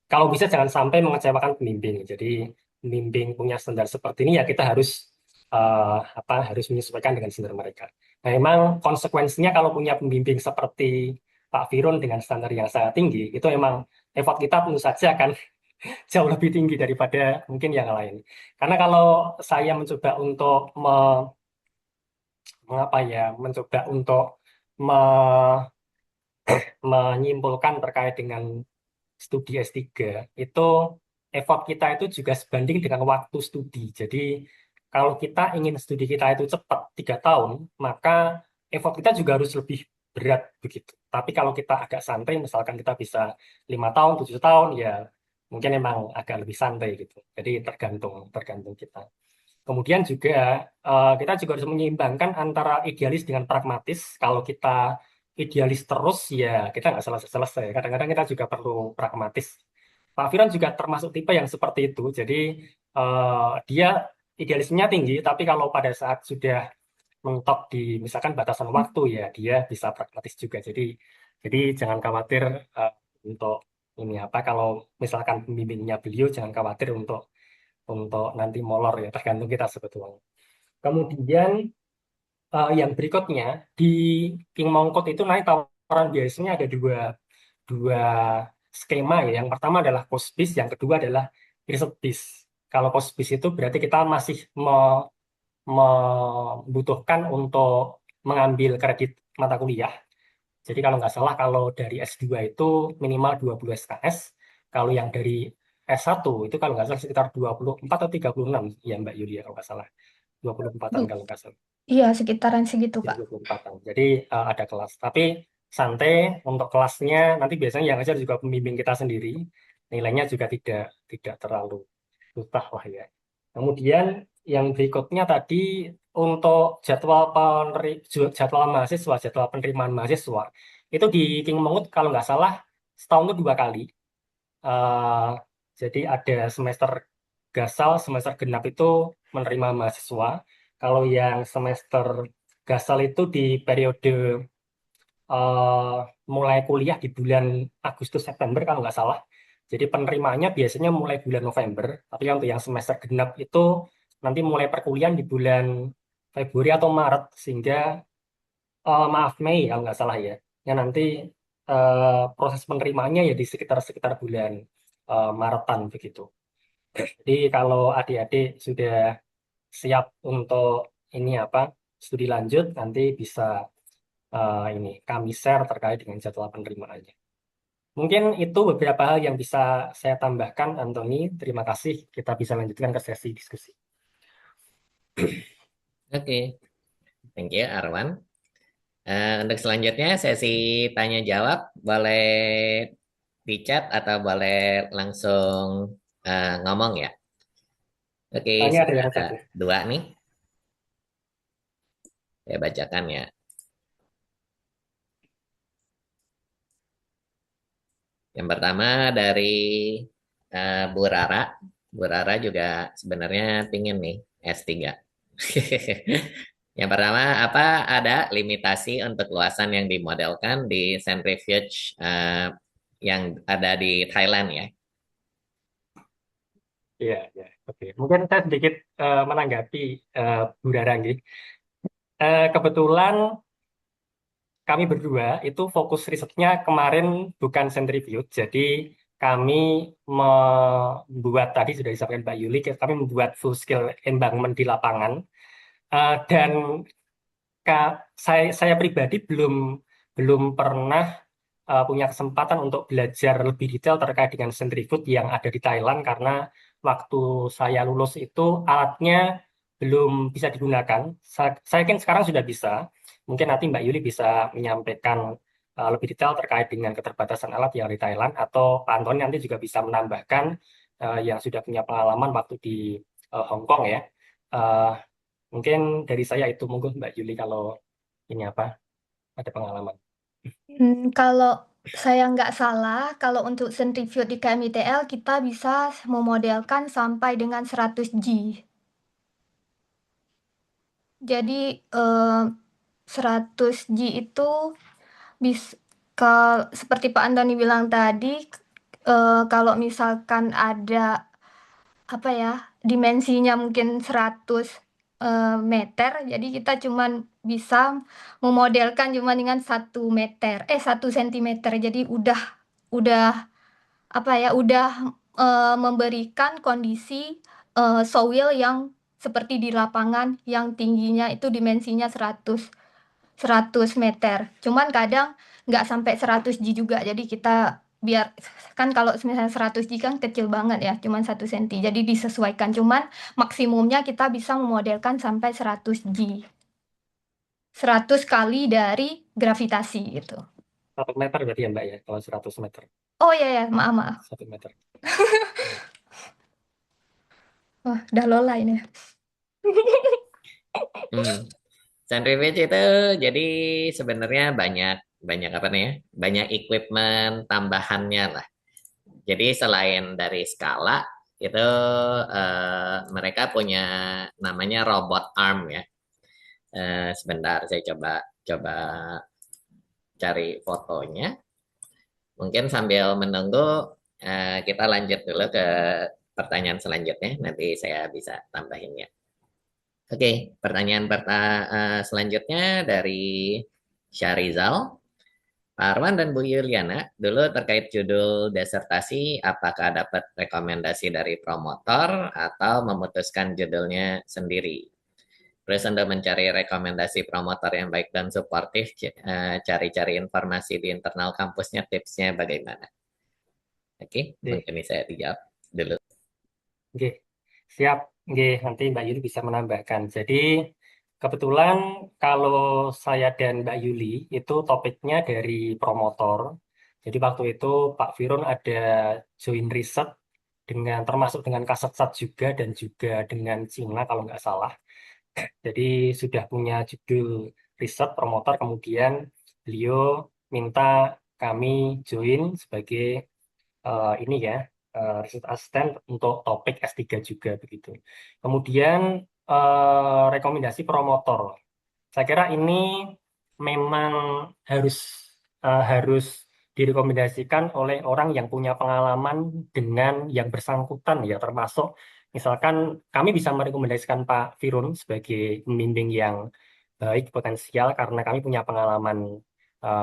kalau bisa jangan sampai mengecewakan pembimbing. Jadi pembimbing punya standar seperti ini ya kita harus harus menyesuaikan dengan standar mereka. Nah, memang konsekuensinya kalau punya pembimbing seperti Pak Firun dengan standar yang sangat tinggi, itu memang effort kita tentu saja akan jauh lebih tinggi daripada mungkin yang lain. Karena kalau saya mencoba untuk mengapa ya, mencoba untuk me- menyimpulkan terkait dengan studi S3 itu effort kita itu juga sebanding dengan waktu studi. Jadi kalau kita ingin studi kita itu cepat 3 tahun, maka effort kita juga harus lebih berat begitu. Tapi kalau kita agak santai, misalkan kita bisa 5 tahun, 7 tahun, ya mungkin memang agak lebih santai gitu. Jadi tergantung tergantung kita. Kemudian juga kita juga harus menyeimbangkan antara idealis dengan pragmatis. Kalau kita idealis terus, ya kita nggak selesai-selesai. Kadang-kadang kita juga perlu pragmatis. Pak Firan juga termasuk tipe yang seperti itu. Jadi dia idealismenya tinggi, tapi kalau pada saat sudah mentok di misalkan batasan waktu, ya dia bisa pragmatis juga. Jadi jangan khawatir untuk ini apa kalau misalkan pembimbingnya beliau jangan khawatir untuk nanti molor ya tergantung kita sebetulnya. Kemudian yang berikutnya di King Mongkut itu nanti tawaran biasanya ada dua skema ya. Yang pertama adalah cost base, yang kedua adalah riset base. Kalau cost base itu berarti kita masih membutuhkan untuk mengambil kredit mata kuliah. Jadi kalau nggak salah kalau dari S2 itu minimal 20 SKS. Kalau yang dari S1 itu kalau nggak salah sekitar 24 atau 36 ya Mbak Yulia kalau nggak salah. 24-an Duh, kalau nggak salah. iya sekitaran segitu, Jadi Kak. 24-an. Jadi ada kelas. Tapi santai untuk kelasnya nanti biasanya yang ngajar juga pembimbing kita sendiri. Nilainya juga tidak terlalu susah lah ya. Kemudian yang berikutnya tadi untuk jadwal mahasiswa, jadwal penerimaan mahasiswa itu di King Mangut kalau nggak salah setahun itu 2 kali. Eh, jadi ada semester gasal, semester genap itu menerima mahasiswa. Kalau yang semester gasal itu di periode eh, mulai kuliah di bulan Agustus September kalau nggak salah. Jadi penerimaannya biasanya mulai bulan November, tapi untuk yang semester genap itu nanti mulai perkuliahan di bulan Februari atau Maret, sehingga maaf Mei kalau nggak salah ya. Ya nanti proses penerimaannya ya di sekitar bulan Maretan begitu. Jadi kalau adik-adik sudah siap untuk ini apa studi lanjut, nanti bisa ini kami share terkait dengan jadwal penerimaannya. Mungkin itu beberapa hal yang bisa saya tambahkan, Anthony. Terima kasih. Kita bisa lanjutkan ke sesi diskusi. Oke, thank you Arwan. Untuk selanjutnya sesi tanya jawab boleh di chat atau boleh langsung ngomong ya. Oke, Tanya ada sudah yang ada satu. 2 nih. Saya bacakan ya. Yang pertama dari Bu Rara. Bu Rara juga sebenarnya pingin nih S3. Yang pertama, apa ada limitasi untuk luasan yang dimodelkan di centrifuge yang ada di Thailand ya? Iya, ya. Oke. Mungkin saya sedikit menanggapi Bu Darangi. Kebetulan kami berdua itu fokus risetnya kemarin bukan centrifuge, jadi kami membuat tadi sudah disampaikan Mbak Yuli, kami membuat full scale environment di lapangan. Dan saya pribadi belum pernah punya kesempatan untuk belajar lebih detail terkait dengan centrifuge yang ada di Thailand karena waktu saya lulus itu alatnya belum bisa digunakan. Saya yakin sekarang sudah bisa. Mungkin nanti Mbak Yuli bisa menyampaikan lebih detail terkait dengan keterbatasan alat yang di Thailand, atau Pak Antoni nanti juga bisa menambahkan yang sudah punya pengalaman waktu di Hong Kong ya. Eh, Mungkin dari saya itu, monggo Mbak Yuli kalau ini apa ada pengalaman. Kalau saya nggak salah, kalau untuk centrifuge di KMITL kita bisa memodelkan sampai dengan 100 G. Jadi 100 G itu bisa seperti Pak Antoni bilang tadi, kalau misalkan ada apa ya dimensinya mungkin 100 meter, jadi kita cuman bisa memodelkan cuma dengan 1 meter, 1 sentimeter. Jadi udah apa ya, udah memberikan kondisi soil yang seperti di lapangan yang tingginya itu dimensinya 100 meter. Cuman kadang nggak sampai 100 G juga. Jadi kita biar kan kalau misalnya 100 G kan kecil banget ya, cuman 1 senti. Jadi disesuaikan. Cuman maksimumnya kita bisa memodelkan sampai 100 G. 100 kali dari gravitasi gitu. 1 meter berarti ya Mbak ya, kalau 100 meter. Oh iya ya, maaf. 1 meter. Wah, udah lola ini. Centrifuge itu jadi sebenarnya banyak apa nih ya? Banyak equipment tambahannya lah. Jadi selain dari skala itu mereka punya namanya robot arm ya. Sebentar saya coba cari fotonya. Mungkin sambil menunggu kita lanjut dulu ke pertanyaan selanjutnya. Nanti saya bisa tambahin ya. Oke, pertanyaan selanjutnya dari Syarizal. Pak Arwan dan Bu Yuliana, dulu terkait judul desertasi, apakah dapat rekomendasi dari promotor atau memutuskan judulnya sendiri? Terus untuk mencari rekomendasi promotor yang baik dan suportif, cari-cari informasi di internal kampusnya, tipsnya bagaimana? Oke, mungkin ini saya dijawab dulu. Oke, siap. Oke, nanti Mbak Yuli bisa menambahkan. Jadi kebetulan kalau saya dan Mbak Yuli itu topiknya dari promotor. Jadi waktu itu Pak Firun ada join riset termasuk dengan Kazakhstan juga dan juga dengan Cina kalau nggak salah. Jadi sudah punya judul riset promotor, kemudian beliau minta kami join sebagai ini ya, riset asisten untuk topik S3 juga begitu. Kemudian rekomendasi promotor. Saya kira ini memang harus harus direkomendasikan oleh orang yang punya pengalaman dengan yang bersangkutan ya, termasuk misalkan kami bisa merekomendasikan Pak Firun sebagai pembimbing yang baik potensial karena kami punya pengalaman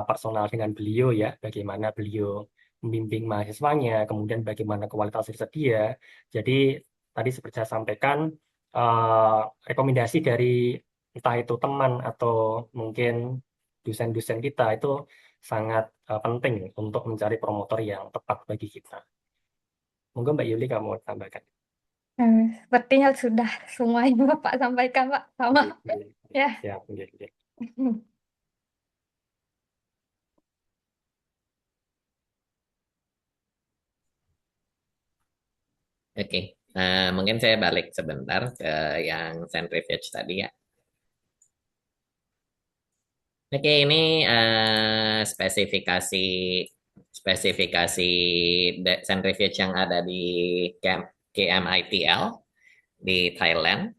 personal dengan beliau ya, bagaimana beliau membimbing mahasiswanya, kemudian bagaimana kualitas riset dia. Jadi tadi seperti saya sampaikan, eh, rekomendasi dari entah itu teman atau mungkin dosen-dosen kita itu sangat penting untuk mencari promotor yang tepat bagi kita. Monggo Mbak Yuli kamu mau tambahkan. Sepertinya sudah semuanya Bapak sampaikan, Pak. Sama. Oke, oke. Ya. Siap, oke, oke. Oke, mungkin saya balik sebentar ke yang centrifuge tadi ya. Oke, ini spesifikasi spesifikasi centrifuge yang ada di KMITL di Thailand.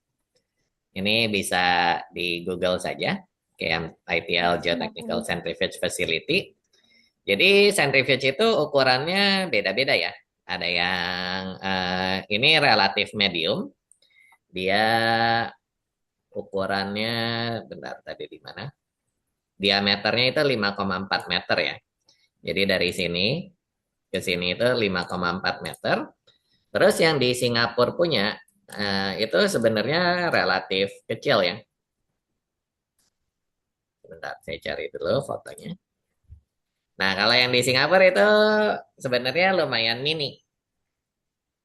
Ini bisa di Google saja, KMITL Geotechnical Centrifuge Facility. Jadi centrifuge itu ukurannya beda-beda ya. Ada yang ini relatif medium. Dia ukurannya, bentar tadi di mana? Diameternya itu 5,4 meter ya. Jadi dari sini ke sini itu 5,4 meter. Terus yang di Singapura punya itu sebenarnya relatif kecil ya. Sebentar, saya cari dulu fotonya. Nah, kalau yang di Singapura itu sebenarnya lumayan mini.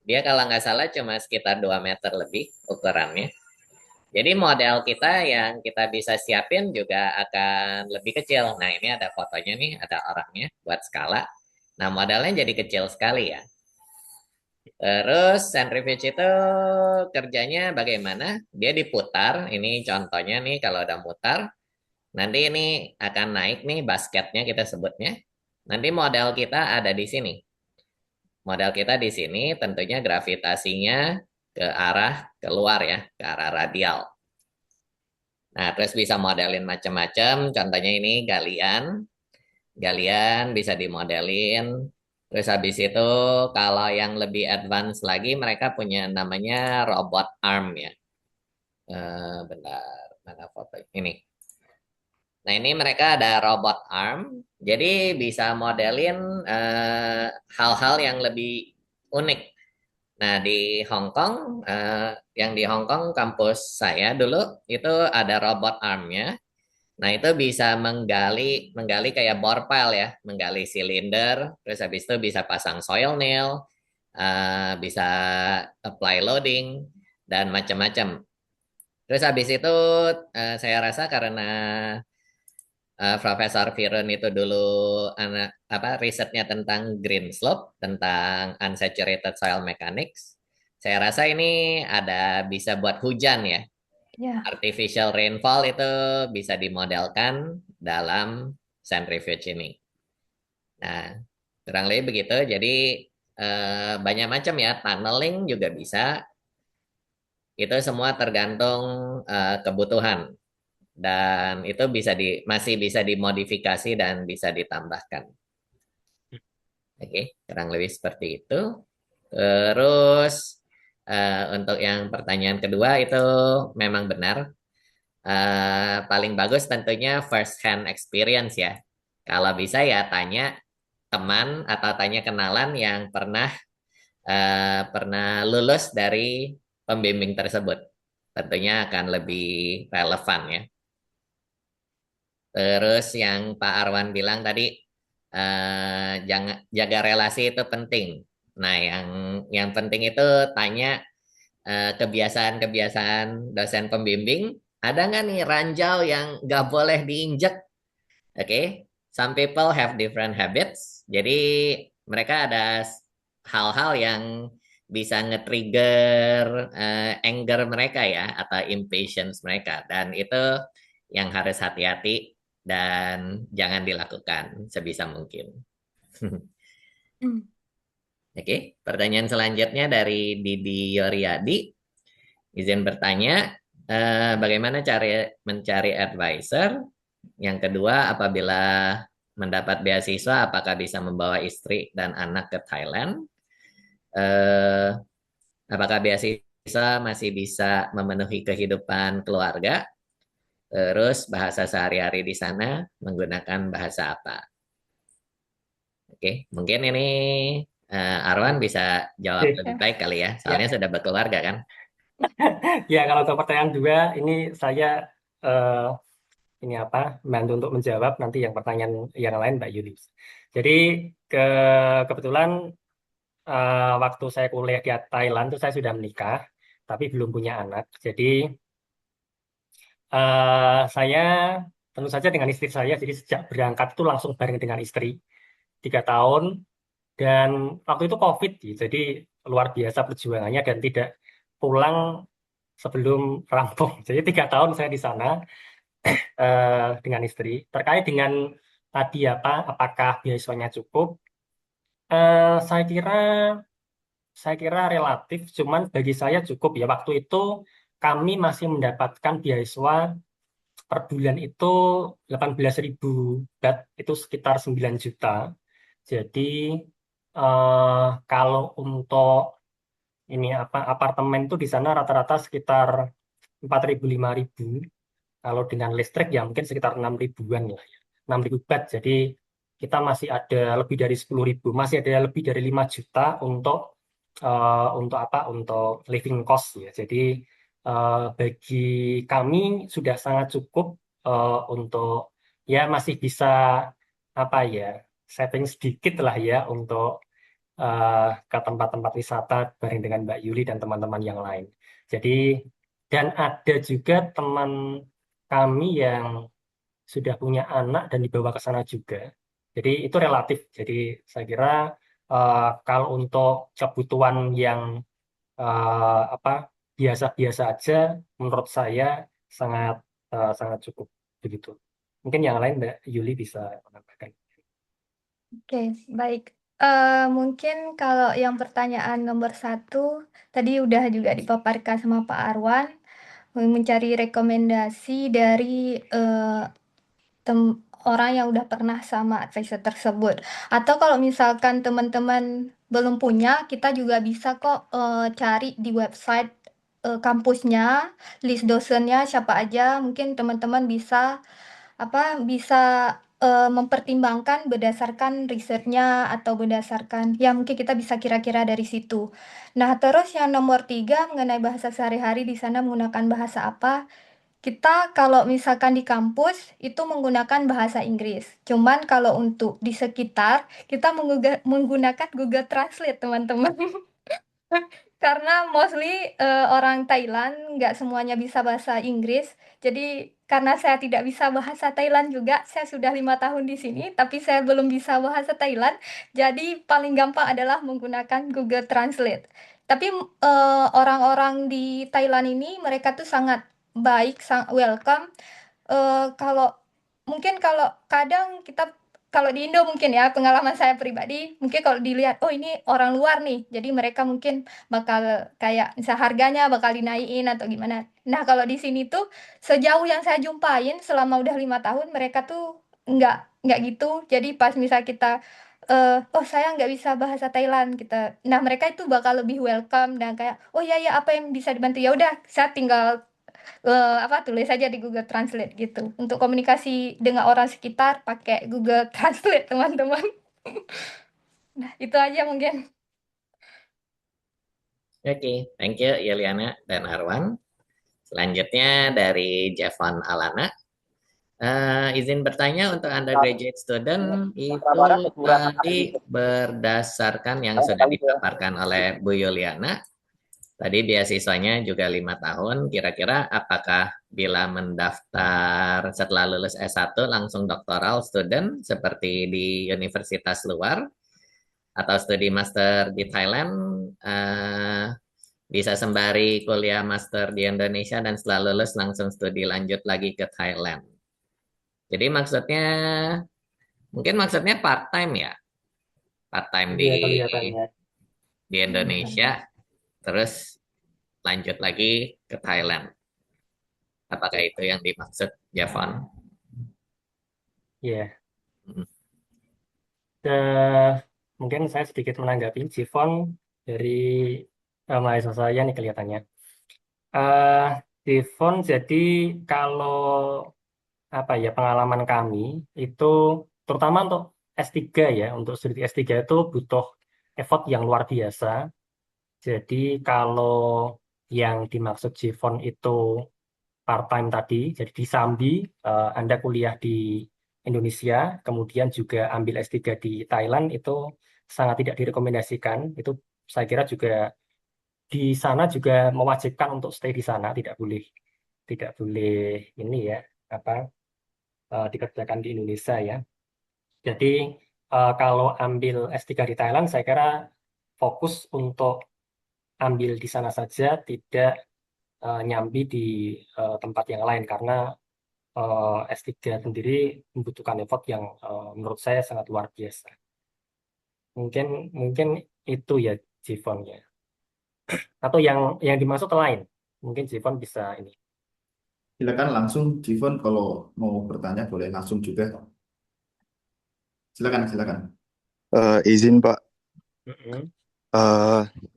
Dia kalau nggak salah cuma sekitar 2 meter lebih ukurannya. Jadi model kita yang kita bisa siapin juga akan lebih kecil. Nah, ini ada fotonya nih, ada orangnya buat skala. Nah, modelnya jadi kecil sekali ya. Terus centrifuge itu kerjanya bagaimana? Dia diputar, ini contohnya nih kalau udah mutar, nanti ini akan naik nih basketnya kita sebutnya. Nanti model kita ada di sini. Model kita di sini tentunya gravitasinya ke arah keluar ya, ke arah radial. Nah, terus bisa modelin macam-macam. Contohnya ini galian. Galian bisa dimodelin. Terus habis itu kalau yang lebih advance lagi mereka punya namanya robot arm ya. Bentar, mana foto ini? Nah, ini mereka ada robot arm. Jadi bisa modelin hal-hal yang lebih unik. Nah, di Hong Kong, yang di Hong Kong kampus saya dulu itu ada robot armnya. Nah, itu bisa menggali kayak bore pile ya, menggali silinder, terus habis itu bisa pasang soil nail, bisa apply loading, dan macam-macam. Terus habis itu saya rasa karena Profesor Firun itu dulu risetnya tentang green slope, tentang unsaturated soil mechanics. Saya rasa ini ada bisa buat hujan ya. Ya. Artificial rainfall itu bisa dimodelkan dalam centrifuge ini. Nah, kurang lebih begitu. Jadi banyak macam ya, tunneling juga bisa. Itu semua tergantung kebutuhan dan itu masih bisa dimodifikasi dan bisa ditambahkan. Oke, kurang lebih seperti itu. Terus untuk yang pertanyaan kedua itu memang benar. Paling bagus tentunya first hand experience ya. Kalau bisa ya tanya teman atau tanya kenalan yang pernah lulus dari pembimbing tersebut. Tentunya akan lebih relevan ya. Terus yang Pak Arwan bilang tadi, jangan jaga relasi itu penting. Nah, yang penting itu tanya kebiasaan-kebiasaan dosen pembimbing. Ada nggak nih ranjau yang nggak boleh diinjak? Oke, some people have different habits. Jadi mereka ada hal-hal yang bisa nge-trigger anger mereka ya atau impatience mereka, dan itu yang harus hati-hati dan jangan dilakukan sebisa mungkin. Oke, pertanyaan selanjutnya dari Didi Yoryadi. Izin bertanya, bagaimana cara mencari advisor? Yang kedua, apabila mendapat beasiswa, apakah bisa membawa istri dan anak ke Thailand? Apakah beasiswa masih bisa memenuhi kehidupan keluarga? Terus bahasa sehari-hari di sana menggunakan bahasa apa? Oke, mungkin ini Arwan bisa jawab Oke. lebih baik kali ya, Ya, soalnya sudah berkeluarga kan? ya kalau untuk pertanyaan dua, ini saya eh, ini apa bantu untuk menjawab nanti yang pertanyaan yang lain Mbak Yuli. Jadi kebetulan waktu saya kuliah di Thailand itu saya sudah menikah, tapi belum punya anak. Jadi saya tentu saja dengan istri saya, jadi sejak berangkat itu langsung bareng dengan istri 3 tahun, dan waktu itu COVID, jadi luar biasa perjuangannya dan tidak pulang sebelum rampung. Jadi 3 tahun saya di sana dengan istri. Terkait dengan tadi apa, apakah beasiswanya cukup? Saya kira relatif, cuman bagi saya cukup ya. Waktu itu kami masih mendapatkan beasiswa per bulan itu 18.000 baht, itu sekitar 9 juta. Jadi kalau untuk ini apa apartemen itu di sana rata-rata sekitar 4.000 5.000. Kalau dengan listrik ya mungkin sekitar 6 ribuan lah ya. 6.000 baht. Jadi kita masih ada lebih dari 10.000, masih ada lebih dari 5 juta untuk apa? Untuk living cost ya. Jadi bagi kami sudah sangat cukup untuk ya masih bisa apa ya saving sedikit lah ya untuk ke tempat-tempat wisata bareng dengan Mbak Yuli dan teman-teman yang lain. Jadi dan ada juga teman kami yang sudah punya anak dan dibawa ke sana juga. Jadi itu relatif. Jadi saya kira kalau untuk kebutuhan yang apa biasa-biasa aja, menurut saya sangat sangat cukup begitu. Mungkin yang lain Mbak Yuli bisa menambahkan. Oke, baik. Mungkin kalau yang pertanyaan nomor 1 tadi udah juga dipaparkan sama Pak Arwan, mencari rekomendasi dari orang yang udah pernah sama advisor tersebut. Atau kalau misalkan teman-teman belum punya, kita juga bisa kok cari di website kampusnya, list dosennya siapa aja. Mungkin teman-teman bisa mempertimbangkan berdasarkan risetnya atau berdasarkan ya mungkin kita bisa kira-kira dari situ. Nah, terus yang nomor 3 mengenai bahasa sehari-hari di sana menggunakan bahasa apa? Kita kalau misalkan di kampus itu menggunakan bahasa Inggris. Cuman kalau untuk di sekitar kita menggunakan Google Translate, teman-teman. Karena mostly orang Thailand nggak semuanya bisa bahasa Inggris. Jadi karena saya tidak bisa bahasa Thailand juga, saya sudah 5 tahun di sini, tapi saya belum bisa bahasa Thailand. Jadi paling gampang adalah menggunakan Google Translate. Tapi orang-orang di Thailand ini mereka tuh sangat baik, sangat welcome. Kalau mungkin kalau kadang kita kalau di Indo mungkin ya pengalaman saya pribadi mungkin kalau dilihat oh ini orang luar nih jadi mereka mungkin bakal kayak misal harganya bakal dinaikin atau gimana. Nah kalau di sini tuh sejauh yang saya jumpain selama udah 5 tahun mereka tuh nggak gitu. Jadi pas misal kita oh saya nggak bisa bahasa Thailand kita, nah mereka itu bakal lebih welcome dan kayak oh ya ya apa yang bisa dibantu ya udah saya tinggal tulis saja di Google Translate gitu. Untuk komunikasi dengan orang sekitar pakai Google Translate, teman-teman. Nah, itu aja mungkin. Oke, thank you Yeliana dan Arwan. Selanjutnya dari Javon Alana. Izin bertanya untuk undergraduate student itu tadi berdasarkan yang sudah dipaparkan oleh Bu Yuliana. Tadi beasiswanya juga 5 tahun. Kira-kira apakah bila mendaftar setelah lulus S1 langsung doktoral student seperti di universitas luar? atau studi master di Thailand, bisa sembari kuliah master di Indonesia dan setelah lulus langsung studi lanjut lagi ke Thailand. Jadi mungkin maksudnya part time ya, part time Iya, kelihatannya. di Indonesia, terus lanjut lagi ke Thailand. Apakah itu yang dimaksud, Javon? Iya. Hmm. Mungkin saya sedikit menanggapi Jivon dari mahasiswa saya nih kelihatannya. Eh Jivon, jadi kalau apa ya pengalaman kami itu terutama untuk S3 ya, untuk studi S3 itu butuh effort yang luar biasa. Jadi kalau yang dimaksud Jivon itu part-time tadi, jadi di Sambi, Anda kuliah di Indonesia, kemudian juga ambil S3 di Thailand, itu sangat tidak direkomendasikan. Itu saya kira juga di sana juga mewajibkan untuk stay di sana, tidak boleh ini ya, apa dikerjakan di Indonesia ya. Jadi kalau ambil S3 di Thailand, saya kira fokus untuk ambil di sana saja, tidak nyambi di tempat yang lain karena S3 sendiri membutuhkan effort yang menurut saya sangat luar biasa. Mungkin mungkin itu ya Jivon ya. Atau yang dimaksud lain. Mungkin Jivon bisa ini. Silakan langsung, Jivon, kalau mau bertanya boleh langsung juga. Silakan. Izin Pak, Mm-mm.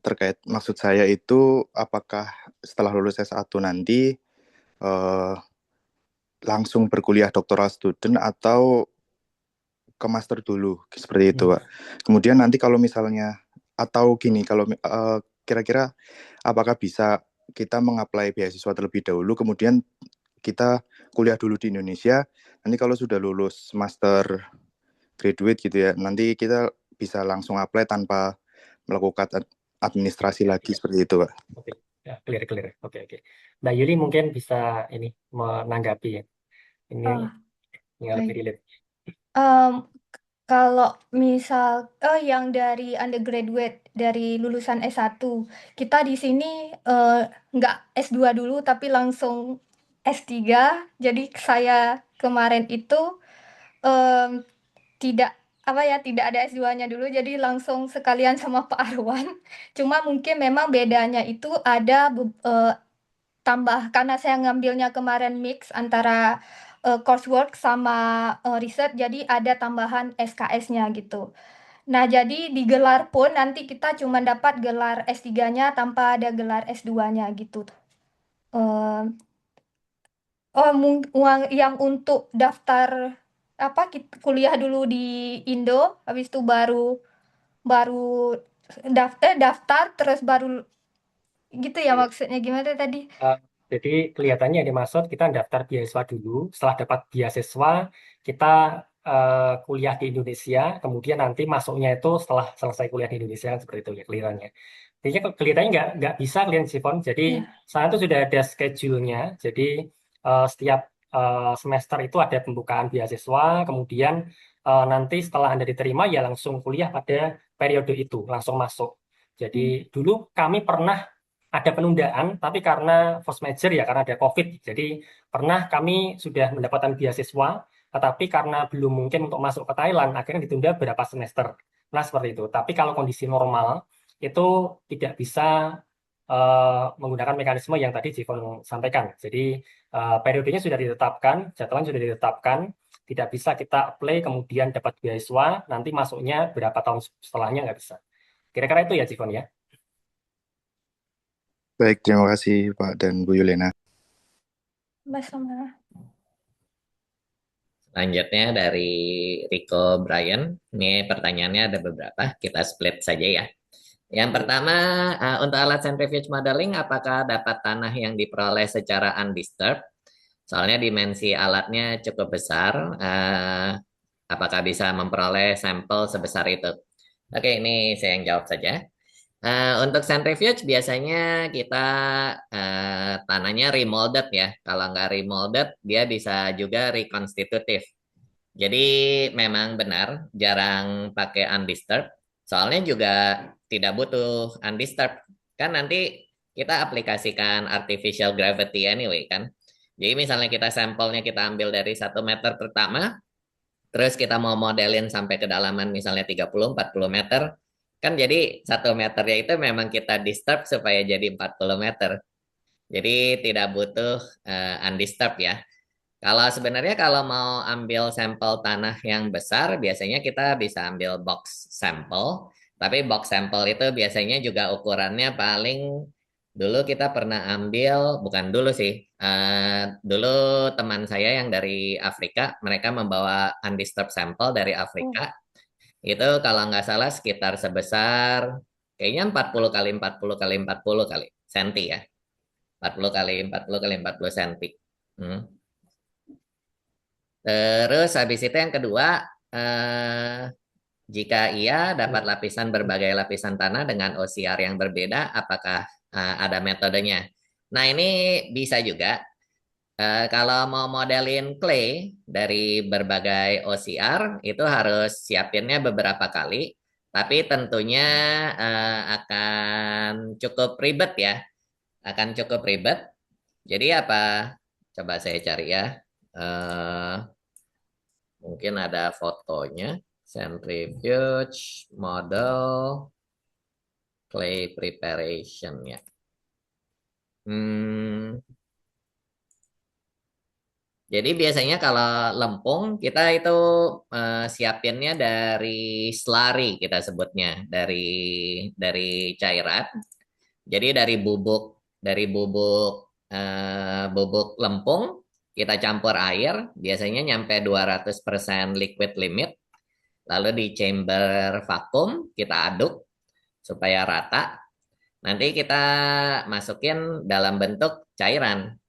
terkait maksud saya itu apakah setelah lulus S1 nanti langsung berkuliah doktoral student atau ke master dulu seperti itu Pak. Kemudian nanti kalau misalnya atau gini, kalau kira-kira apakah bisa kita mengapply beasiswa terlebih dahulu, kemudian kita kuliah dulu di Indonesia, nanti kalau sudah lulus master graduate gitu ya, nanti kita bisa langsung apply tanpa melakukan administrasi lagi seperti itu Pak. Oke, ya, clear. Oke. Mbak Yuli mungkin bisa ini menanggapi ya. Ini yang lebih baik. relate. Kalau misal yang dari undergraduate dari lulusan S1, kita di sini nggak S2 dulu tapi langsung S3. Jadi saya kemarin itu em, tidak tidak ada S2-nya dulu, jadi langsung sekalian sama Pak Arwan. Cuma mungkin memang bedanya itu ada tambah karena saya ngambilnya kemarin mix antara coursework sama riset, jadi ada tambahan SKS-nya gitu. Nah, jadi di gelar pun nanti kita cuma dapat gelar S3-nya tanpa ada gelar S2-nya gitu. Uang yang untuk daftar kuliah dulu di Indo, habis itu baru daftar terus baru gitu ya, maksudnya gimana tadi? Jadi kelihatannya yang dimaksud kita daftar beasiswa dulu. Setelah dapat beasiswa, kita kuliah di Indonesia. Kemudian nanti masuknya itu setelah selesai kuliah di Indonesia seperti itu ya kelihatannya. Jadi kelihatannya nggak bisa kalian Sifon. Jadi Iya. sana itu sudah ada schedule-nya. Jadi setiap semester itu ada pembukaan beasiswa. Kemudian nanti setelah Anda diterima ya langsung kuliah pada periode itu, langsung masuk. Jadi dulu kami pernah ada penundaan, tapi karena force major ya, karena ada COVID. Jadi pernah kami sudah mendapatkan beasiswa, tetapi karena belum mungkin untuk masuk ke Thailand, akhirnya ditunda beberapa semester. Nah, seperti itu. Tapi kalau kondisi normal, itu tidak bisa menggunakan mekanisme yang tadi Jivon sampaikan. Jadi periodenya sudah ditetapkan, jadwalnya sudah ditetapkan, tidak bisa kita apply kemudian dapat beasiswa, nanti masuknya berapa tahun setelahnya nggak bisa. Kira-kira itu ya Jivon ya. Baik, terima kasih Pak dan Bu Yulena. Sama. Selanjutnya dari Rico Brian. Ini pertanyaannya ada beberapa, kita split saja ya. Yang pertama, untuk alat centrifuge modeling, apakah dapat tanah yang diperoleh secara undisturbed? Soalnya dimensi alatnya cukup besar. Apakah bisa memperoleh sampel sebesar itu? Oke, ini saya yang jawab saja. Untuk centrifuge biasanya kita tanahnya remolded ya. Kalau nggak remolded, dia bisa juga reconstitutive. Jadi memang benar jarang pakai undisturbed. Soalnya juga tidak butuh undisturbed. Kan nanti kita aplikasikan artificial gravity anyway kan. Jadi misalnya kita sampelnya kita ambil dari 1 meter pertama, terus kita mau modelin sampai kedalaman misalnya 30-40 meter, kan jadi 1 meternya itu memang kita disturb supaya jadi 40 meter. Jadi tidak butuh undisturbed ya. Kalau sebenarnya kalau mau ambil sampel tanah yang besar, biasanya kita bisa ambil box sampel. Tapi box sampel itu biasanya juga ukurannya paling dulu kita pernah ambil, bukan dulu sih, dulu teman saya yang dari Afrika, mereka membawa undisturbed sampel dari Afrika. Itu kalau nggak salah sekitar sebesar kayaknya 40 kali 40 kali 40 kali senti ya. 40 kali 40 kali 40 senti. Hmm. Terus habis itu yang kedua, jika ia dapat lapisan berbagai lapisan tanah dengan OCR yang berbeda, apakah ada metodenya? Nah ini bisa juga. Kalau mau modelin clay dari berbagai OCR, itu harus siapinnya beberapa kali, tapi tentunya akan cukup ribet ya, akan cukup ribet. Jadi apa? Coba saya cari ya. Mungkin ada fotonya. Centrifuge, model, clay preparation ya. Jadi biasanya kalau lempung kita itu siapinnya dari slurry kita sebutnya, dari cairan. Jadi dari bubuk lempung kita campur air, biasanya nyampe 200% liquid limit. Lalu di chamber vakum kita aduk supaya rata. Nanti kita masukin dalam bentuk cairan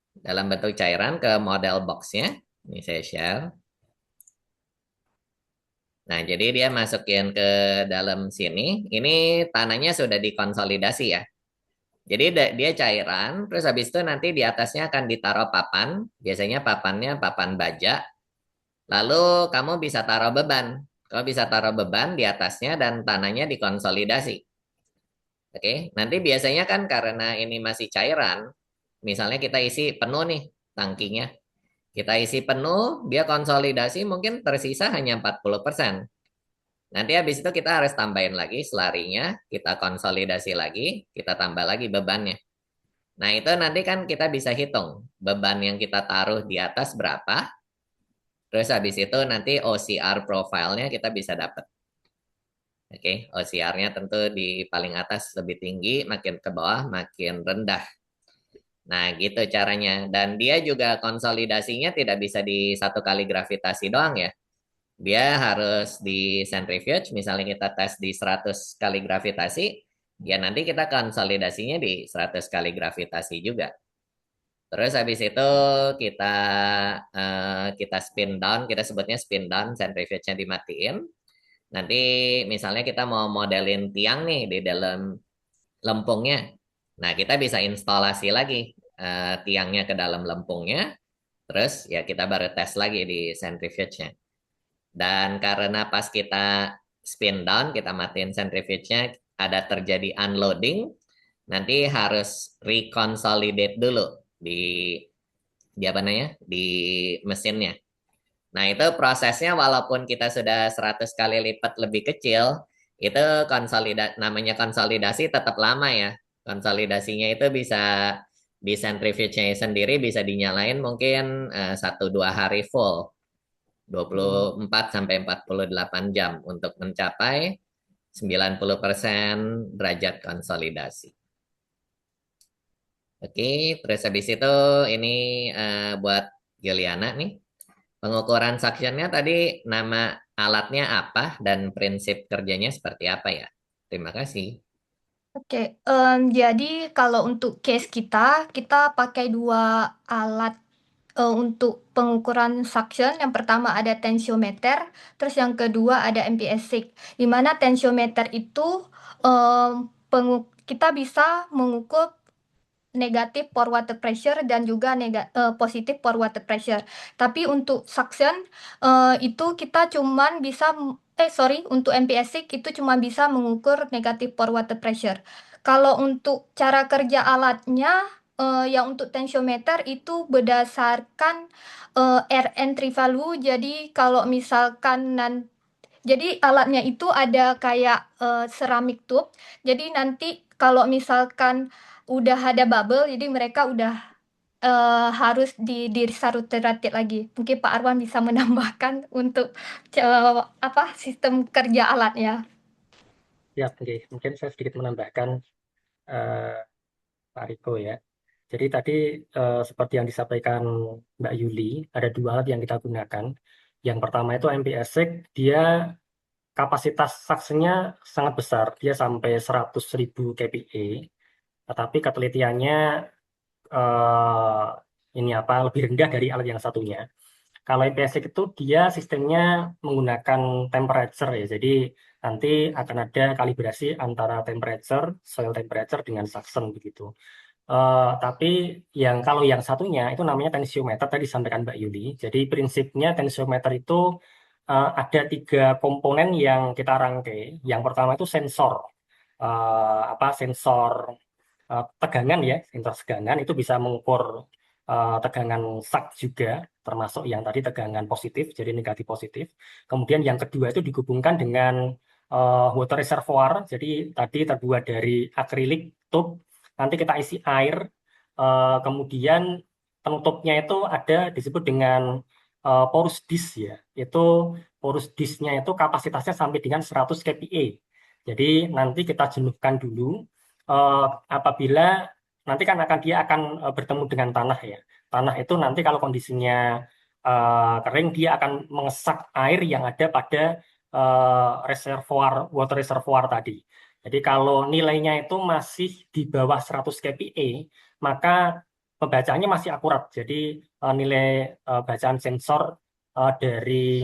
ke model boxnya. Ini saya share. Nah, jadi dia masukin ke dalam sini. Ini tanahnya sudah dikonsolidasi ya. Jadi dia cairan, terus habis itu nanti di atasnya akan ditaruh papan. Biasanya papannya papan baja. Lalu kamu bisa taruh beban. Kamu bisa taruh beban di atasnya dan tanahnya dikonsolidasi. Oke, nanti biasanya kan karena ini masih cairan, misalnya kita isi penuh nih tangkinya. Kita isi penuh, dia konsolidasi mungkin tersisa hanya 40%. Nanti habis itu kita harus tambahin lagi selarinya, kita konsolidasi lagi, kita tambah lagi bebannya. Nah itu nanti kan kita bisa hitung beban yang kita taruh di atas berapa, terus habis itu nanti OCR profile-nya kita bisa dapat. Oke, OCR-nya tentu di paling atas lebih tinggi, makin ke bawah makin rendah. Nah, gitu caranya. Dan dia juga konsolidasinya tidak bisa di satu kali gravitasi doang ya. Dia harus di centrifuge, misalnya kita tes di 100 kali gravitasi, ya nanti kita konsolidasinya di 100 kali gravitasi juga. Terus habis itu kita spin down, kita sebutnya spin down, centrifuge-nya dimatiin. Nanti misalnya kita mau modelin tiang nih di dalam lempungnya. Nah, kita bisa instalasi lagi tiangnya ke dalam lempungnya. Terus ya kita baru tes lagi di centrifuge-nya. Dan karena pas kita spin down, kita matiin centrifuge-nya, ada terjadi unloading, nanti harus reconsolidate dulu di apa namanya? Di mesinnya. Nah, itu prosesnya walaupun kita sudah 100 kali lipat lebih kecil, itu namanya konsolidasi tetap lama ya. Konsolidasinya itu bisa di centrifuge-nya sendiri bisa dinyalain mungkin 1-2 hari full. 24 sampai 48 jam untuk mencapai 90% derajat konsolidasi. Oke, terus habis itu ini buat Juliana nih. Pengukuran suctionnya tadi nama alatnya apa dan prinsip kerjanya seperti apa ya? Terima kasih. Oke, jadi kalau untuk case kita pakai 2 alat untuk pengukuran suction. Yang pertama ada tensiometer, terus yang kedua ada MPS6. Di mana tensiometer itu kita bisa mengukur negatif pore water pressure dan juga positif pore water pressure. Tapi untuk suction itu kita cuman bisa untuk MPSIC itu cuma bisa mengukur negatif pore water pressure. Kalau untuk cara kerja alatnya, yang untuk tensiometer itu berdasarkan air entry value. Jadi kalau misalkan jadi alatnya itu ada kayak ceramik tube. Jadi nanti kalau misalkan udah ada bubble, jadi mereka udah harus disarutirati lagi. Mungkin Pak Arwan bisa menambahkan untuk sistem kerja alatnya. Ya, oke. Mungkin saya sedikit menambahkan eh, Pak Riko ya. Jadi tadi seperti yang disampaikan Mbak Yuli, ada dua alat yang kita gunakan. Yang pertama itu MPSIC, dia kapasitas saksinya sangat besar, dia sampai 100.000 kPa, tetapi ketelitiannya eh, lebih rendah dari alat yang satunya. Kalau MPSIC itu dia sistemnya menggunakan temperature ya, jadi nanti akan ada kalibrasi antara temperature, soil temperature dengan suction begitu. Tapi kalau yang satunya itu namanya tensiometer tadi disampaikan Mbak Yuli. Jadi prinsipnya tensiometer itu ada 3 komponen yang kita rangkai. Yang pertama itu sensor, sensor tegangan ya, sensor tegangan itu bisa mengukur tegangan sak juga, termasuk yang tadi tegangan positif, jadi negatif positif. Kemudian yang kedua itu digabungkan dengan water reservoir, jadi tadi terbuat dari akrilik tube, nanti kita isi air, kemudian penutupnya itu ada disebut dengan porous disk ya, itu porous disknya itu kapasitasnya sampai dengan 100 kPa. Jadi nanti kita jenuhkan dulu, apabila nanti kan dia akan bertemu dengan tanah ya. Tanah itu nanti kalau kondisinya kering, dia akan mengesak air yang ada pada water reservoir tadi. Jadi kalau nilainya itu masih di bawah 100 kPa, maka pembacaannya masih akurat. Jadi nilai bacaan sensor dari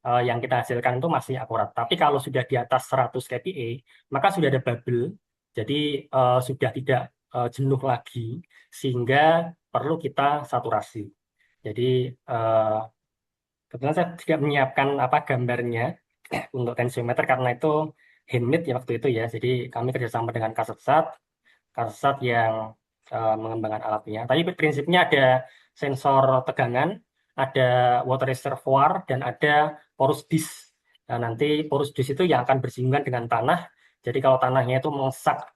yang kita hasilkan itu masih akurat. Tapi kalau sudah di atas 100 kPa, maka sudah ada bubble, jadi sudah tidak jenuh lagi, sehingga perlu kita saturasi. Jadi kebetulan saya tidak menyiapkan gambarnya untuk tensiometer karena itu handmade ya waktu itu ya. Jadi kami kerjasama dengan Kasetsat yang mengembangkan alatnya. Tapi prinsipnya ada sensor tegangan, ada water reservoir, dan ada porous disk. Nah, nanti porous disk itu yang akan bersinggungan dengan tanah. Jadi kalau tanahnya itu mengesak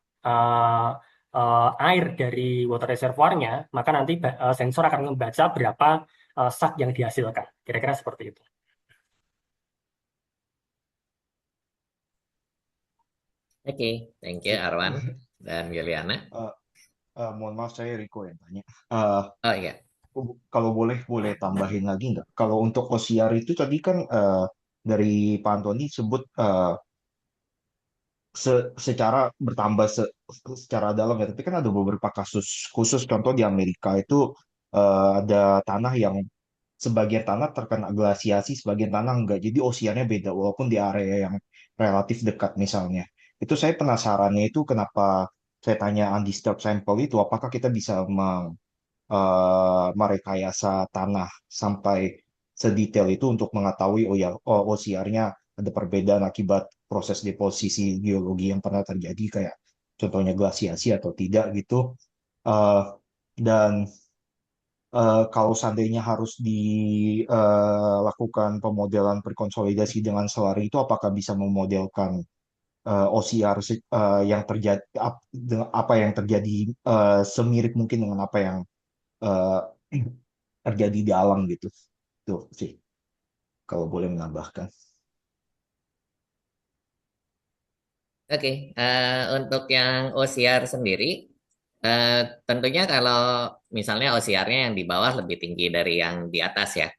air dari water reservoirnya, maka nanti sensor akan membaca berapa sak yang dihasilkan. Kira-kira seperti itu. Oke, thank you Arwan dan Juliana. Mohon maaf, saya Riko yang tanya. Oh iya, Kalau boleh tambahin lagi nggak? Kalau untuk OCR itu tadi kan dari Pak Antoni sebut secara bertambah secara dalam ya. Tapi kan ada beberapa kasus khusus, contoh di Amerika itu ada tanah yang sebagian tanah terkena glasiasi, sebagian tanah enggak. Jadi OCR-nya beda walaupun di area yang relatif dekat misalnya. Itu saya penasarannya itu kenapa saya tanya undisturbed sample itu, apakah kita bisa merekayasa tanah sampai sedetail itu untuk mengetahui OCR-nya ada perbedaan akibat proses deposisi geologi yang pernah terjadi kayak contohnya glasiasi atau tidak gitu. Eh, dan kalau seandainya harus dilakukan pemodelan berkonsolidasi dengan Selari itu apakah bisa memodelkan OCR yang terjadi apa yang terjadi semirip mungkin dengan apa yang eh, terjadi di alam gitu. Tuh sih, kalau boleh menambahkan. oke. Untuk yang OCR sendiri, tentunya kalau misalnya OCR-nya yang di bawah lebih tinggi dari yang di atas ya,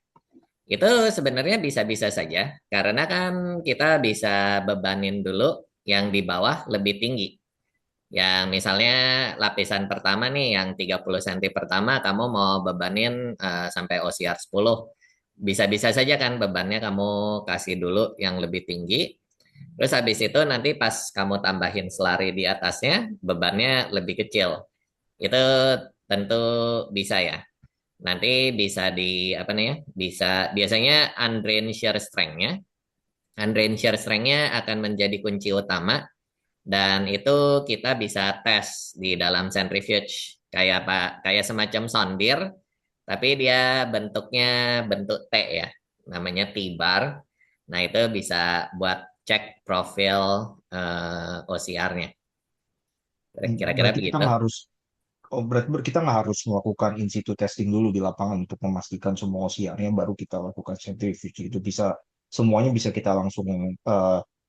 itu sebenarnya bisa-bisa saja, karena kan kita bisa bebanin dulu yang di bawah lebih tinggi. Yang misalnya lapisan pertama nih, yang 30 cm pertama, kamu mau bebanin sampai OCR 10. Bisa-bisa saja kan bebannya kamu kasih dulu yang lebih tinggi. Terus habis itu nanti pas kamu tambahin selari di atasnya, bebannya lebih kecil. Itu tentu bisa ya. Nanti bisa di apa nih ya? Bisa biasanya undrained shear strength-nya Undrained shear strength-nya akan menjadi kunci utama, dan itu kita bisa tes di dalam centrifuge kayak apa, kayak semacam sondir, tapi dia bentuknya bentuk T ya, namanya T-bar. Nah, itu bisa buat cek profil OCR-nya. Kira-kira Berarti kita begitu. nggak harus, oh, berarti kita nggak harus melakukan in situ testing dulu di lapangan untuk memastikan semua OCR-nya, baru kita lakukan centrifuge. Itu bisa, semuanya bisa kita langsung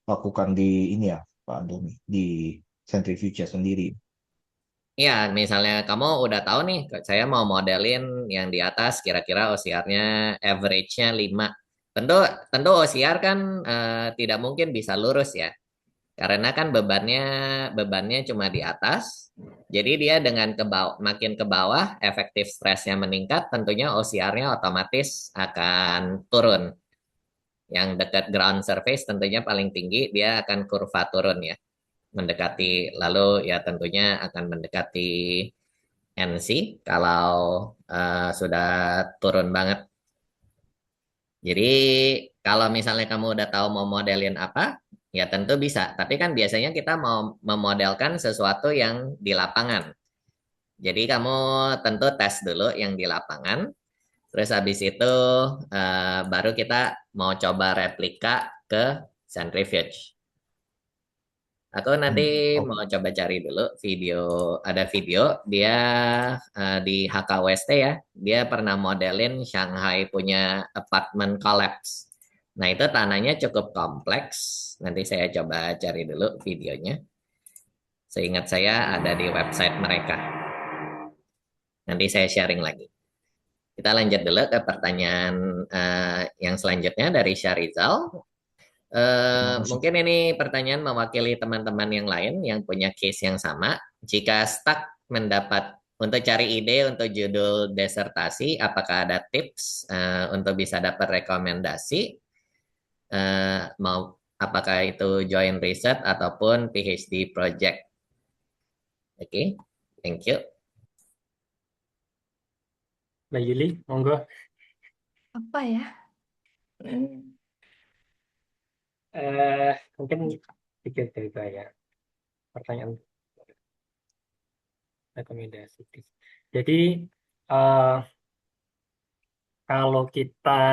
lakukan di ini ya, Pak Doni, di centrifuge sendiri. Iya, misalnya kamu udah tahu nih, saya mau modelin yang di atas kira-kira OCR-nya average-nya 5. Tentu tentu OCR kan tidak mungkin bisa lurus ya. Karena kan bebannya cuma di atas. Jadi dia dengan makin ke bawah, efektif stresnya meningkat, tentunya OCR-nya otomatis akan turun. Yang dekat ground surface tentunya paling tinggi, dia akan kurva turun ya. Mendekati, lalu ya tentunya akan mendekati NC kalau sudah turun banget. Jadi kalau misalnya kamu udah tahu mau modelin apa, ya tentu bisa. Tapi kan biasanya kita mau memodelkan sesuatu yang di lapangan. Jadi kamu tentu tes dulu yang di lapangan. Terus habis itu baru kita mau coba replika ke centrifuge. Aku nanti Oke. mau coba cari dulu video, ada video dia di HKWST ya, dia pernah modelin Shanghai punya apartment collapse. Nah, itu tanahnya cukup kompleks. Nanti saya coba cari dulu videonya. Seingat saya ada di website mereka. Nanti saya sharing lagi. Kita lanjut dulu ke pertanyaan yang selanjutnya dari Syarizal. Terima kasih. Mungkin ini pertanyaan mewakili teman-teman yang lain yang punya case yang sama. Jika stuck mendapat untuk cari ide untuk judul disertasi, apakah ada tips untuk bisa dapat rekomendasi? Mau apakah itu joint research ataupun PhD project? Oke, thank you. Mbak Yuli, monggo. Apa ya? Hmm, Mungkin pikir dari saya pertanyaan rekomendasi. Jadi eh, kalau kita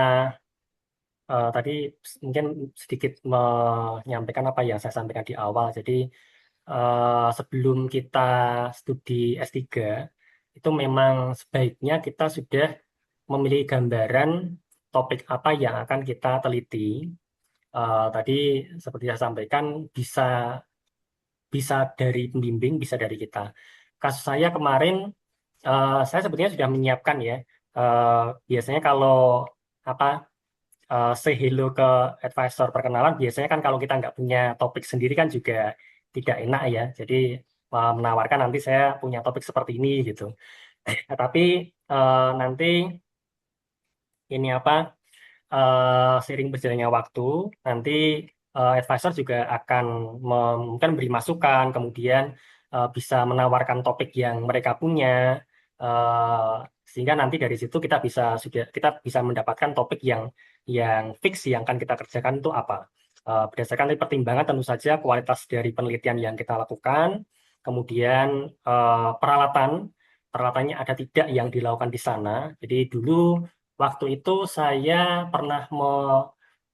tadi mungkin sedikit menyampaikan apa yang saya sampaikan di awal. Jadi sebelum kita studi S3 itu memang sebaiknya kita sudah memiliki gambaran topik apa yang akan kita teliti. Tadi seperti saya sampaikan bisa bisa dari pembimbing, bisa dari kita. Kasus saya kemarin, saya sebetulnya sudah menyiapkan ya. Biasanya kalau apa say hello ke advisor perkenalan, biasanya kan kalau kita nggak punya topik sendiri kan juga tidak enak ya. Jadi menawarkan nanti saya punya topik seperti ini gitu. Tapi nanti ini apa seiring berjalannya waktu, nanti advisor juga akan mungkin beri masukan, kemudian bisa menawarkan topik yang mereka punya, eh, sehingga nanti dari situ kita bisa mendapatkan topik yang fix yang akan kita kerjakan itu apa. Berdasarkan dari pertimbangan tentu saja kualitas dari penelitian yang kita lakukan, kemudian peralatan peralatannya ada tidak yang dilakukan di sana. Jadi dulu waktu itu saya pernah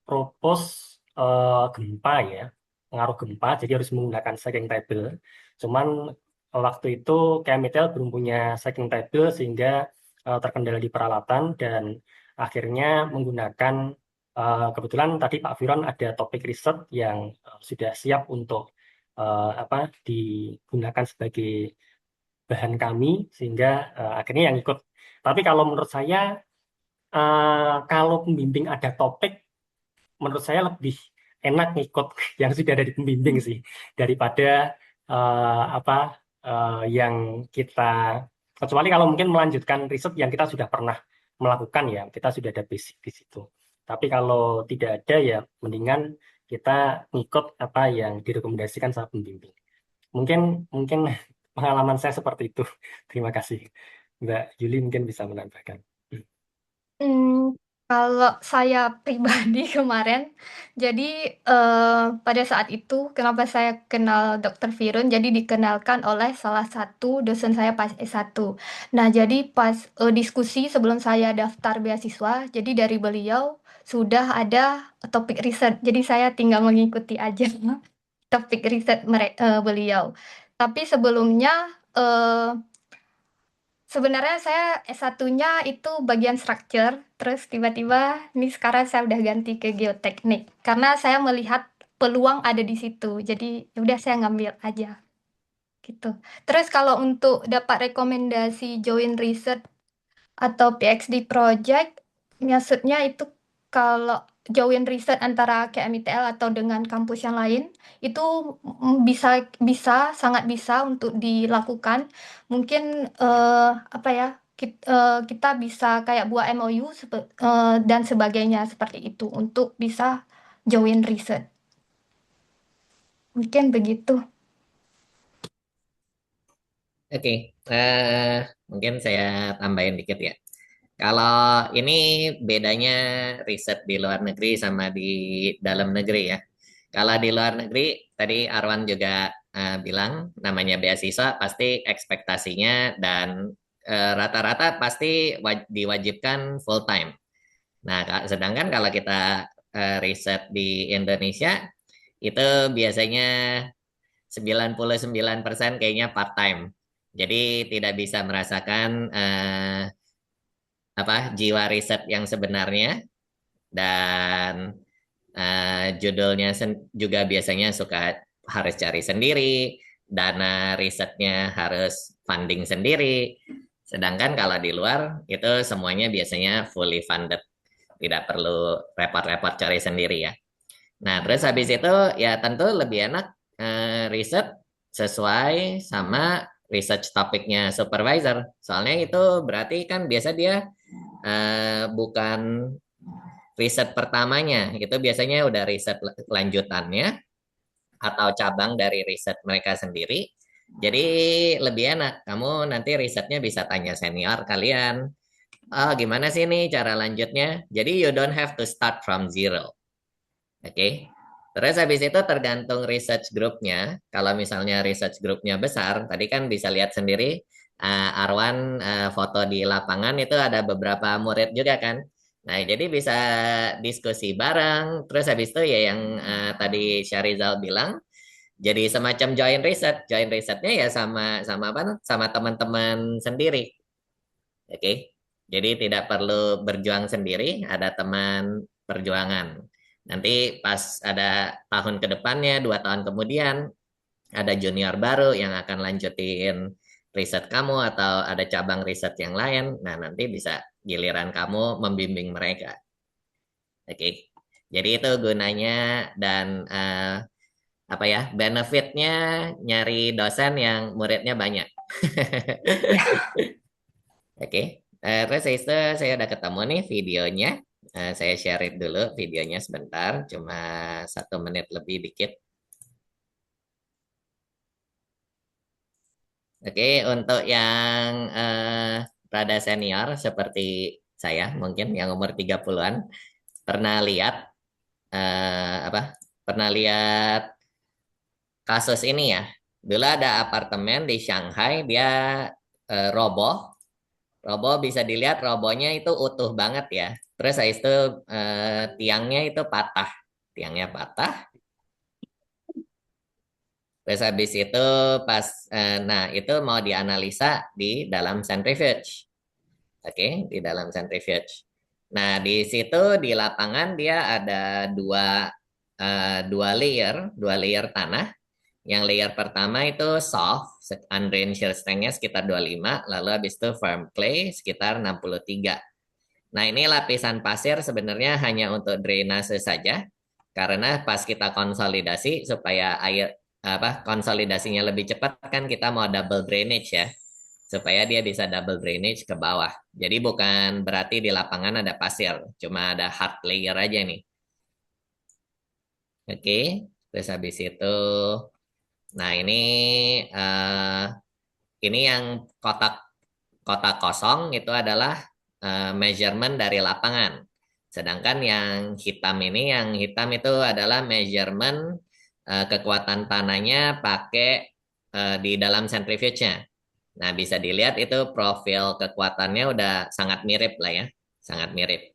propose gempa ya, pengaruh gempa, jadi harus menggunakan shaking table. Cuman waktu itu Chemitel belum punya shaking table sehingga terkendala di peralatan dan akhirnya menggunakan kebetulan tadi Pak Firon ada topik riset yang sudah siap untuk apa digunakan sebagai bahan kami sehingga akhirnya yang ikut. Tapi kalau menurut saya kalau pembimbing ada topik menurut saya lebih enak ngikut yang sudah dari pembimbing sih daripada apa yang kita kecuali kalau mungkin melanjutkan riset yang kita sudah pernah melakukan ya kita sudah ada basic di situ. Tapi kalau tidak ada ya mendingan kita ngikut apa yang direkomendasikan sama pembimbing. Mungkin mungkin pengalaman saya seperti itu. Terima kasih. Mbak Yuli mungkin bisa menambahkan. Hmm, Kalau saya pribadi kemarin, jadi pada saat itu kenapa saya kenal Dr. Firun, jadi dikenalkan oleh salah satu dosen saya pas S1. Nah, jadi pas diskusi sebelum saya daftar beasiswa, jadi dari beliau sudah ada topik riset, jadi saya tinggal mengikuti aja topik riset beliau. Tapi sebelumnya sebenarnya saya S1-nya itu bagian structure, terus tiba-tiba nih sekarang saya udah ganti ke geoteknik karena saya melihat peluang ada di situ. Jadi ya udah saya ngambil aja gitu. Terus kalau untuk dapat rekomendasi join research atau PhD project, maksudnya itu kalau join riset antara KMITL atau dengan kampus yang lain, itu bisa bisa sangat bisa untuk dilakukan. Mungkin apa ya, kita bisa kayak buat MOU dan sebagainya seperti itu untuk bisa join riset. Mungkin begitu. Oke, mungkin saya tambahin dikit ya. Kalau ini bedanya riset di luar negeri sama di dalam negeri ya. Kalau di luar negeri, tadi Arwan juga bilang namanya beasiswa pasti ekspektasinya dan rata-rata pasti diwajibkan full time. Nah, sedangkan kalau kita riset di Indonesia itu biasanya 99% kayaknya part time. Jadi tidak bisa merasakan jiwa riset yang sebenarnya dan judulnya juga biasanya suka harus cari sendiri, dana risetnya harus funding sendiri. Sedangkan kalau di luar itu semuanya biasanya fully funded, tidak perlu repot-repot cari sendiri ya. Nah, terus habis itu ya tentu lebih enak riset sesuai sama research topiknya supervisor. Soalnya itu berarti kan biasa dia bukan riset pertamanya, itu biasanya udah riset lanjutannya atau cabang dari riset mereka sendiri. Jadi lebih enak, kamu nanti risetnya bisa tanya senior kalian, oh gimana sih nih cara lanjutnya? Jadi you don't have to start from zero. Oke. Terus habis itu tergantung research grupnya. Kalau misalnya research grupnya besar, tadi kan bisa lihat sendiri Arwan foto di lapangan itu ada beberapa murid juga kan. Nah, jadi bisa diskusi bareng. Terus habis itu ya yang tadi Syarizal bilang, jadi semacam joint research. Joint researchnya ya sama sama apa? Sama teman-teman sendiri. Oke. Jadi tidak perlu berjuang sendiri, ada teman perjuangan. Nanti pas ada tahun ke depannya, 2 tahun kemudian, ada junior baru yang akan lanjutin riset kamu atau ada cabang riset yang lain. Nah, nanti bisa giliran kamu membimbing mereka. Oke. Jadi itu gunanya dan apa ya, benefitnya nyari dosen yang muridnya banyak. Oke. Terus itu saya udah ketemu nih videonya. Saya share dulu videonya sebentar, cuma 1 menit lebih dikit. Oke, untuk yang rada senior seperti saya, mungkin yang umur 30-an, pernah lihat apa? Pernah lihat kasus ini ya. Dulu ada apartemen di Shanghai, dia roboh. Robo bisa dilihat robonya itu utuh banget ya. Terus habis itu tiangnya itu patah. Tiangnya patah. Terus habis itu pas nah itu mau dianalisa di dalam centrifuge. Oke, di dalam centrifuge. Nah, di situ di lapangan dia ada dua layer tanah. Yang layer pertama itu soft, undrained shear strength-nya sekitar 25, lalu habis itu firm clay sekitar 63. Nah, ini lapisan pasir sebenarnya hanya untuk drainase saja, karena pas kita konsolidasi supaya air konsolidasinya lebih cepat kan kita mau double drainage ya, supaya dia bisa double drainage ke bawah. Jadi bukan berarti di lapangan ada pasir, cuma ada hard layer aja nih. Oke, terus habis itu, nah ini yang kotak kosong itu adalah measurement dari lapangan. Sedangkan yang hitam itu adalah measurement kekuatan tanahnya pakai di dalam centrifuge-nya. Nah, bisa dilihat itu profil kekuatannya udah sangat mirip lah ya, sangat mirip.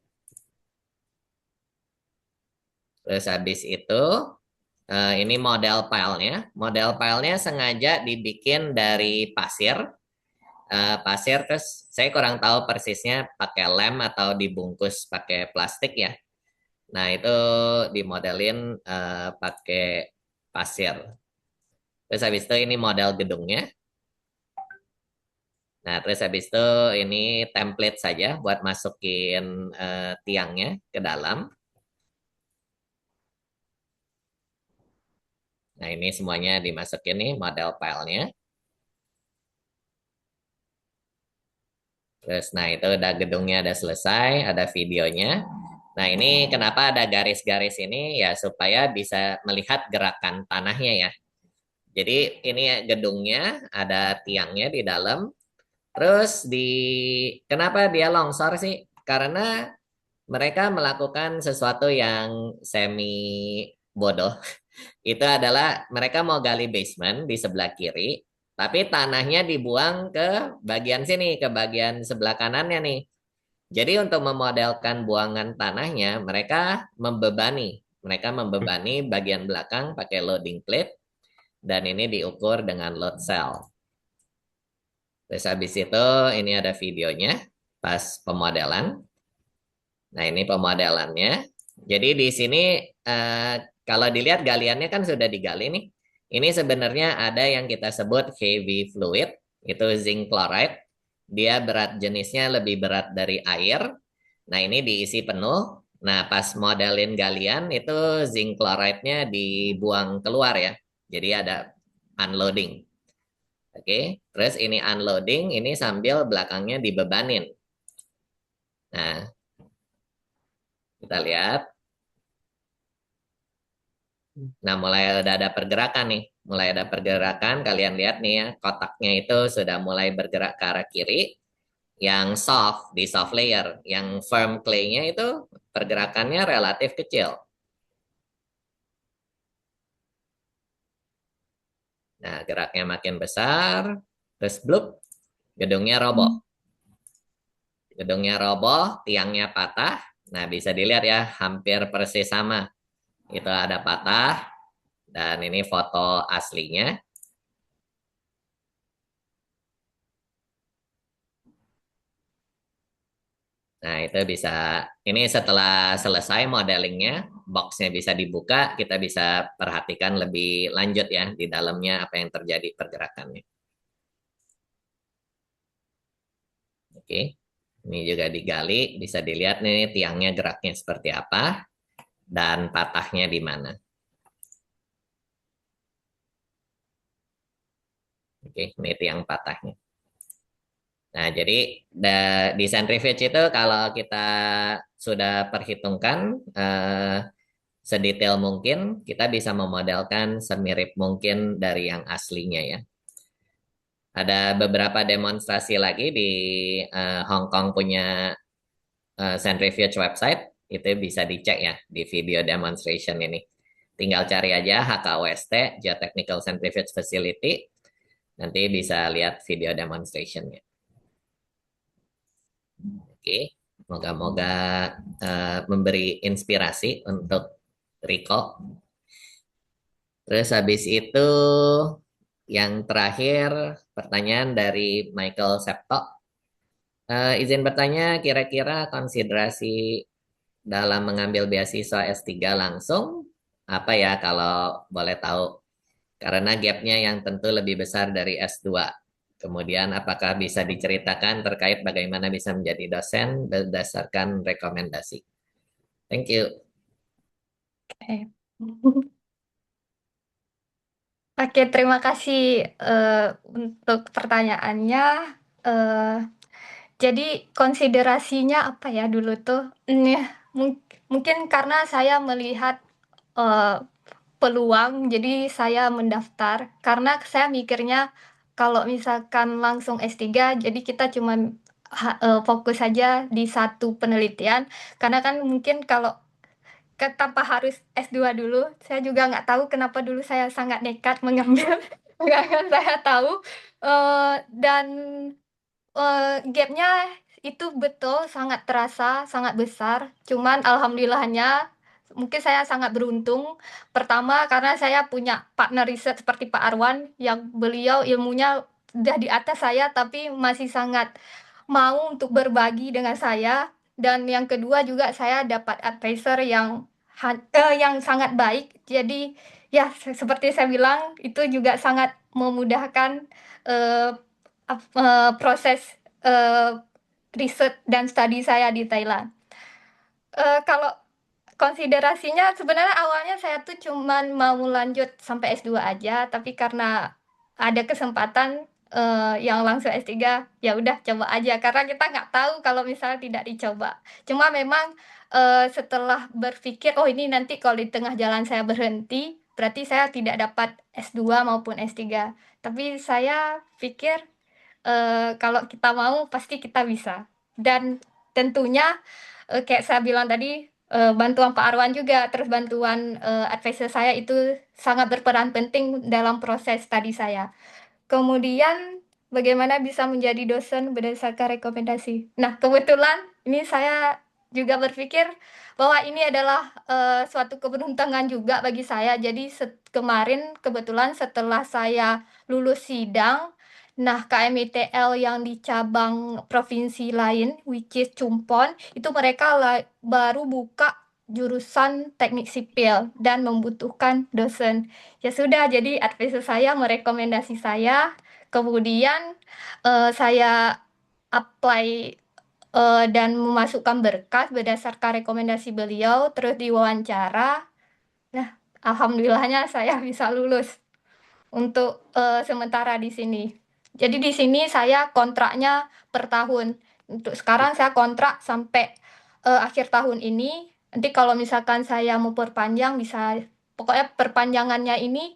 Terus habis itu ini model filenya. Model filenya sengaja dibikin dari pasir. Pasir terus saya kurang tahu persisnya pakai lem atau dibungkus pakai plastik ya. Nah, itu dimodelin pakai pasir. Terus habis itu ini model gedungnya. Nah, terus habis itu ini template saja buat masukin tiangnya ke dalam. Nah, ini semuanya dimasukin nih model filenya. Terus, nah itu udah gedungnya udah selesai, ada videonya. Nah, ini kenapa ada garis-garis ini ya supaya bisa melihat gerakan tanahnya ya. Jadi ini gedungnya ada tiangnya di dalam. Terus kenapa dia longsor sih? Karena mereka melakukan sesuatu yang semi bodoh. Itu adalah mereka mau gali basement di sebelah kiri, tapi tanahnya dibuang ke bagian sini, ke bagian sebelah kanannya nih. Jadi untuk memodelkan buangan tanahnya, mereka membebani bagian belakang pakai loading plate dan ini diukur dengan load cell. Terus habis itu ini ada videonya pas pemodelan. Nah, ini pemodelannya. Jadi di sini kalau dilihat galiannya kan sudah digali nih. Ini sebenarnya ada yang kita sebut heavy fluid, itu zinc chloride. Dia berat jenisnya lebih berat dari air. Nah, ini diisi penuh. Nah, pas modelin galian itu zinc chloride-nya dibuang keluar ya. Jadi ada unloading. Oke, terus ini unloading, ini sambil belakangnya dibebanin. Nah, kita lihat. Nah, mulai udah ada pergerakan nih. Mulai ada pergerakan, kalian lihat nih ya, kotaknya itu sudah mulai bergerak ke arah kiri. Yang soft, di soft layer. Yang firm clay-nya itu pergerakannya relatif kecil. Nah, geraknya makin besar, terus blub, gedungnya roboh. Gedungnya roboh, tiangnya patah. Nah, bisa dilihat ya, hampir persis sama. Itu ada patah, dan ini foto aslinya. Nah, itu bisa, ini setelah selesai modelingnya, boxnya bisa dibuka, kita bisa perhatikan lebih lanjut ya, di dalamnya apa yang terjadi pergerakannya. Oke, ini juga digali, bisa dilihat nih tiangnya geraknya seperti apa, dan patahnya di mana. Oke, ini tiang patahnya. Nah, jadi di centrifuge itu kalau kita sudah perhitungkan sedetail mungkin, kita bisa memodelkan semirip mungkin dari yang aslinya ya. Ada beberapa demonstrasi lagi di Hong Kong punya centrifuge website, itu bisa dicek ya di video demonstration ini. Tinggal cari aja HKWST, Geotechnical Centrifuge Facility, nanti bisa lihat video demonstrationnya. Oke, moga-moga memberi inspirasi untuk Riko. Terus habis itu yang terakhir pertanyaan dari Michael Septo. Izin bertanya, kira-kira konsiderasi dalam mengambil beasiswa S3 langsung apa ya kalau boleh tahu? Karena gapnya yang tentu lebih besar dari S2. Kemudian apakah bisa diceritakan terkait bagaimana bisa menjadi dosen berdasarkan rekomendasi? Thank you. Oke. Oke, terima kasih untuk pertanyaannya. Eh, jadi konsiderasinya apa ya dulu tuh? Mungkin karena saya melihat peluang, jadi saya mendaftar. Karena saya mikirnya kalau misalkan langsung S3, jadi kita cuma fokus saja di satu penelitian, karena kan mungkin kalau tanpa harus S2 dulu, saya juga nggak tahu kenapa dulu saya sangat nekat mengambil, nggak akan saya tahu, dan gapnya itu betul sangat terasa, sangat besar. Cuman alhamdulillahnya mungkin saya sangat beruntung. Pertama karena saya punya partner riset seperti Pak Arwan yang beliau ilmunya udah di atas saya tapi masih sangat mau untuk berbagi dengan saya. Dan yang kedua juga saya dapat advisor yang sangat baik. Jadi ya seperti saya bilang itu juga sangat memudahkan eh, proses riset dan studi saya di Thailand. Kalau konsiderasinya sebenarnya awalnya saya tuh cuman mau lanjut sampai S2 aja, tapi karena ada kesempatan yang langsung S3, ya udah coba aja karena kita nggak tahu kalau misalnya tidak dicoba. Cuma memang setelah berpikir, oh ini nanti kalau di tengah jalan saya berhenti, berarti saya tidak dapat S2 maupun S3. Tapi saya pikir kalau kita mau pasti kita bisa. Dan tentunya kayak saya bilang tadi bantuan Pak Arwan juga, terus bantuan advisor saya itu sangat berperan penting dalam proses studi saya. Kemudian bagaimana bisa menjadi dosen berdasarkan rekomendasi. Nah, kebetulan ini saya juga berpikir bahwa ini adalah suatu keberuntungan juga bagi saya. Jadi kemarin kebetulan setelah saya lulus sidang, nah KMITL yang di cabang provinsi lain, which is Chumpon, itu mereka baru buka jurusan teknik sipil dan membutuhkan dosen. Ya sudah, jadi advisor saya merekomendasi saya. Kemudian saya apply dan memasukkan berkas berdasarkan rekomendasi beliau, terus diwawancara. Nah, alhamdulillahnya saya bisa lulus untuk sementara di sini. Jadi di sini saya kontraknya per tahun. Untuk sekarang saya kontrak sampai akhir tahun ini. Nanti kalau misalkan saya mau perpanjang bisa, pokoknya perpanjangannya ini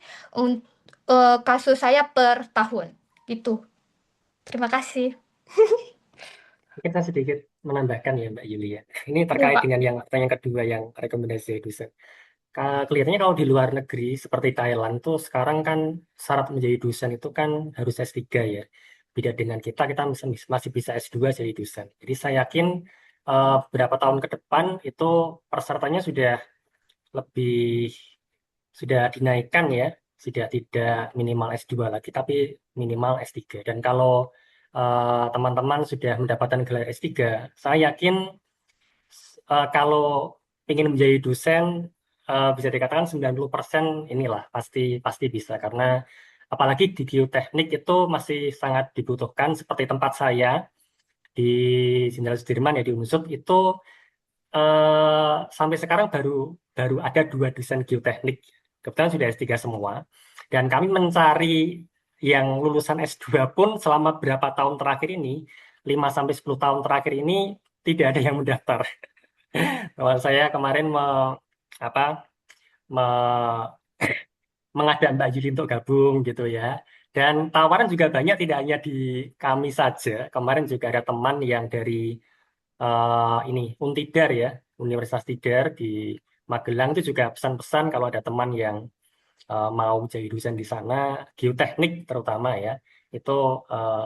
kasus saya per tahun gitu. Terima kasih. Mungkin saya sedikit menambahkan ya Mbak Yulia. Ini Iya, terkait Pak. dengan yang pertanyaan kedua yang rekomendasi dosen. Kelihatannya kalau di luar negeri seperti Thailand tuh sekarang kan syarat menjadi dosen itu kan harus S3 ya. Beda dengan kita masih bisa S2 jadi dosen. Jadi saya yakin beberapa tahun ke depan itu persyaratannya lebih sudah dinaikkan ya. Sudah tidak minimal S2 lagi tapi minimal S3. Dan kalau teman-teman sudah mendapatkan gelar S3, saya yakin kalau ingin menjadi dosen bisa dikatakan 90% inilah pasti bisa karena apalagi di geoteknik itu masih sangat dibutuhkan seperti tempat saya di Jenderal Sudirman ya di Unsur itu sampai sekarang baru baru ada 2 dosen geoteknik. Kebetulan sudah S3 semua dan kami mencari yang lulusan S2 pun selama berapa tahun terakhir ini 5 sampai 10 tahun terakhir ini tidak ada yang mendaftar. Kalau saya kemarin apa mengajak Mbak Yuli untuk gabung gitu ya. Dan tawaran juga banyak tidak hanya di kami saja. Kemarin juga ada teman yang dari ini Untidar ya, Universitas Tidar di Magelang itu juga pesan-pesan kalau ada teman yang mau jadi dosen di sana, geoteknik terutama ya, itu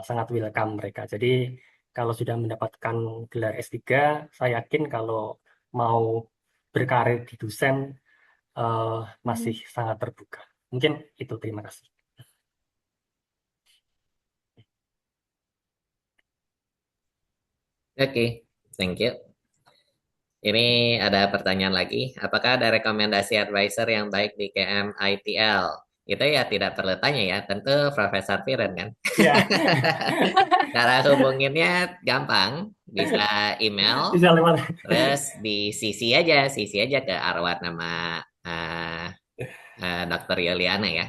sangat welcome mereka. Jadi kalau sudah mendapatkan gelar S3, saya yakin kalau mau berkarir di dosen masih sangat terbuka. Mungkin itu, terima kasih. Oke, thank you. Ini ada pertanyaan lagi. Apakah ada rekomendasi advisor yang baik di KMITL? Itu ya tidak perlu tanya ya, tentu Profesor Firen kan. Ya, Cara hubunginnya gampang, bisa email, bisa lewat. terus di CC aja ke Arwad nama Dr. Yuliana ya.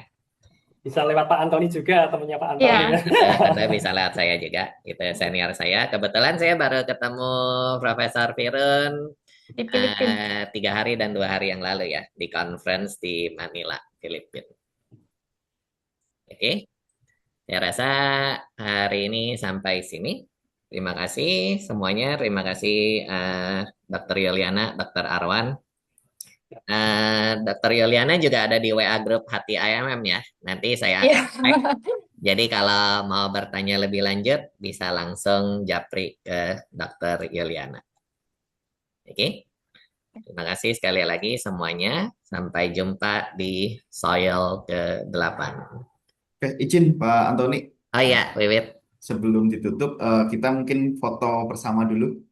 Bisa lewat Pak Antoni juga, temannya Pak Antoni Iya. ya. Tentu bisa lewat saya juga, itu senior saya. Kebetulan saya baru ketemu Profesor Firun Di Filipina. 3 hari dan 2 hari yang lalu ya, di conference di Manila, Filipina. Oke, saya rasa hari ini sampai sini. Terima kasih semuanya. Terima kasih Dr. Yuliana, Dr. Arwan. Dr. Yuliana juga ada di WA grup Hati IMM ya. Nanti saya Iya. tag. Jadi kalau mau bertanya lebih lanjut bisa langsung japri ke Dr. Yuliana. Oke. Terima kasih sekali lagi semuanya. Sampai jumpa di soil ke-8. Oke, izin Pak Antoni, Oh iya, Wiwit. sebelum ditutup, kita mungkin foto bersama dulu.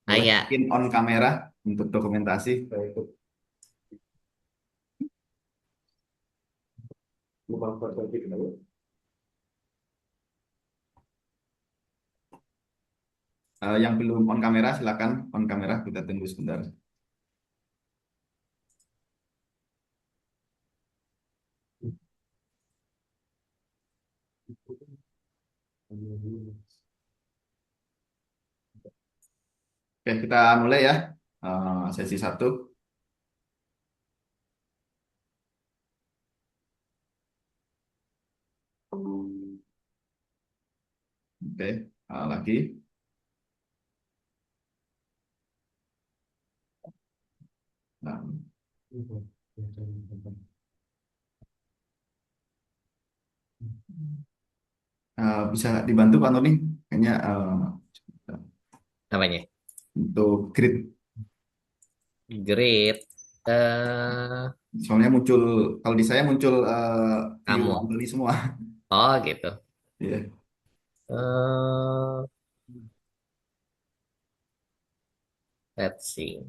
Oh Boleh iya, mungkin on kamera untuk dokumentasi. Yang belum on kamera, silakan on kamera. Kita tunggu sebentar. Oke, kita mulai ya. Sesi 1. Oke, lagi. Nah, bisa dibantu Pak Antoni? Kayaknya namanya untuk grid. Great. Soalnya muncul, kalau di saya muncul view Kamu. Pak Antoni semua. Oh gitu. Iya. Eh, let's see.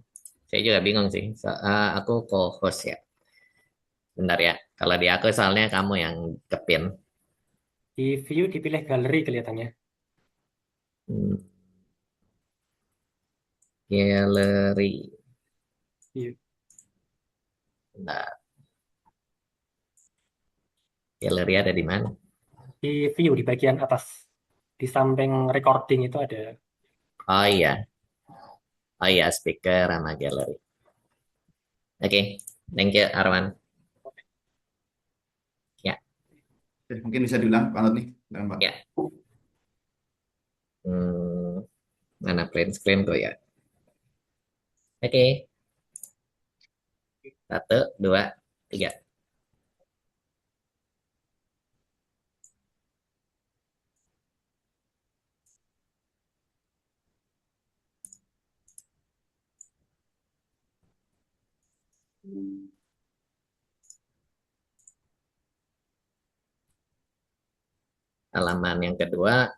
Saya juga bingung sih. Aku co-host ya. Bentar ya. Kalau di aku soalnya kamu yang kepin. Di view dipilih galeri kelihatannya. Hmm, Gallery. Iya. Bentar. Gallery ada di mana? Di view di bagian atas. Di samping recording itu ada. Oh iya. Oh iya, speaker sama gallery. Oke. Thank you, Arwan. Ya, Oke, mungkin bisa diulang Pak Antoni. Silakan, Pak. ya. Hmm, mana print screen tuh ya? Oke. 1, 2, 3. Halaman yang kedua.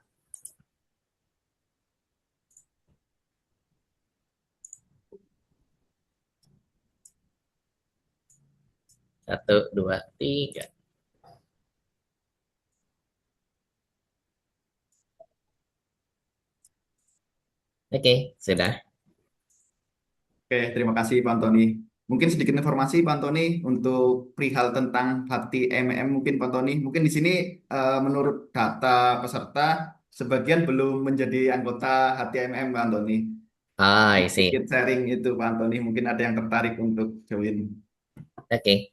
1, 2, 3. Oke, sudah. Oke, terima kasih Pak Antoni. Mungkin sedikit informasi Pak Antoni untuk perihal tentang Hati MM mungkin Pak Antoni. Mungkin di sini menurut data peserta sebagian belum menjadi anggota Hati MM Pak Antoni. Ah, I Sedikit see. sharing itu Pak Antoni. Mungkin ada yang tertarik untuk join. Oke.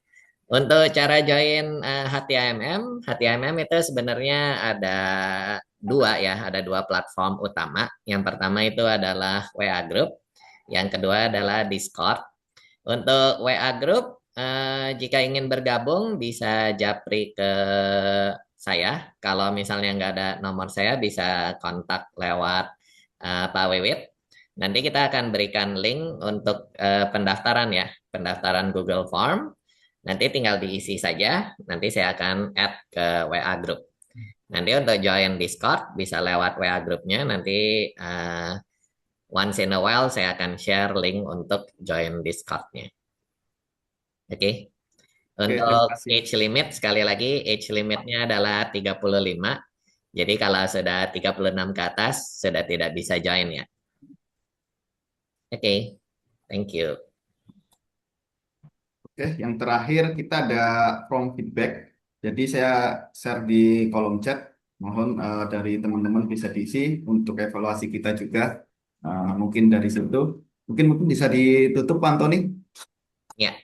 Untuk cara join Hati AMM, Hati AMM itu sebenarnya ada dua ya, ada dua platform utama. Yang pertama itu adalah WA Group, yang kedua adalah Discord. Untuk WA Group, jika ingin bergabung bisa japri ke saya. Kalau misalnya nggak ada nomor saya, bisa kontak lewat Pak Wiwit. Nanti kita akan berikan link untuk pendaftaran ya, pendaftaran Google Form. Nanti tinggal diisi saja, nanti saya akan add ke WA Group. Nanti untuk join Discord bisa lewat WA grupnya, nanti once in a while saya akan share link untuk join Discord-nya. Oke. Oke, terima Untuk kasih. age limit, sekali lagi age limitnya adalah 35. Jadi kalau sudah 36 ke atas, sudah tidak bisa join ya. Oke, thank you. Oke, yang terakhir kita ada from feedback. Jadi saya share di kolom chat. Mohon dari teman-teman bisa diisi untuk evaluasi kita juga. Mungkin dari situ. Mungkin bisa ditutup Pak Antoni. Ya,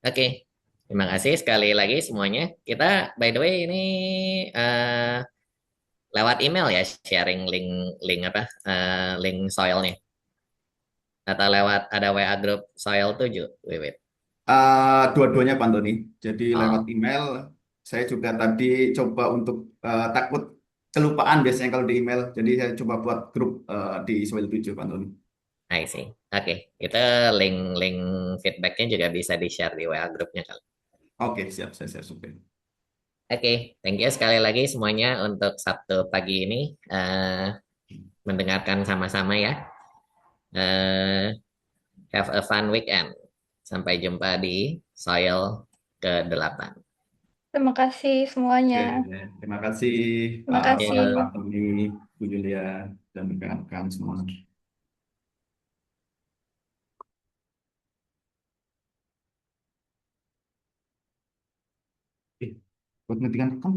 oke. Terima kasih sekali lagi semuanya. Kita, by the way, ini lewat email ya sharing link link apa link soilnya atau lewat ada WA grup soil 7 Wiwit. Dua-duanya Pak Antoni. Jadi lewat Oh, email, saya juga tadi coba untuk takut kelupaan biasanya kalau di email. Jadi saya coba buat grup di Soil 7 Pak Antoni. I see. Oke, itu link feedbacknya juga bisa di-share di WA grupnya kali. Oke, siap. Saya share supaya. Oke, thank you sekali lagi semuanya untuk Sabtu pagi ini mendengarkan sama-sama ya. Eh, have a fun weekend. Sampai jumpa di Soil ke-8. Terima kasih semuanya. Oke, terima kasih Terima kasih. Pak Antoni, Bu Julia, dan rekan-rekan semua. Buat ngetikkan rekam.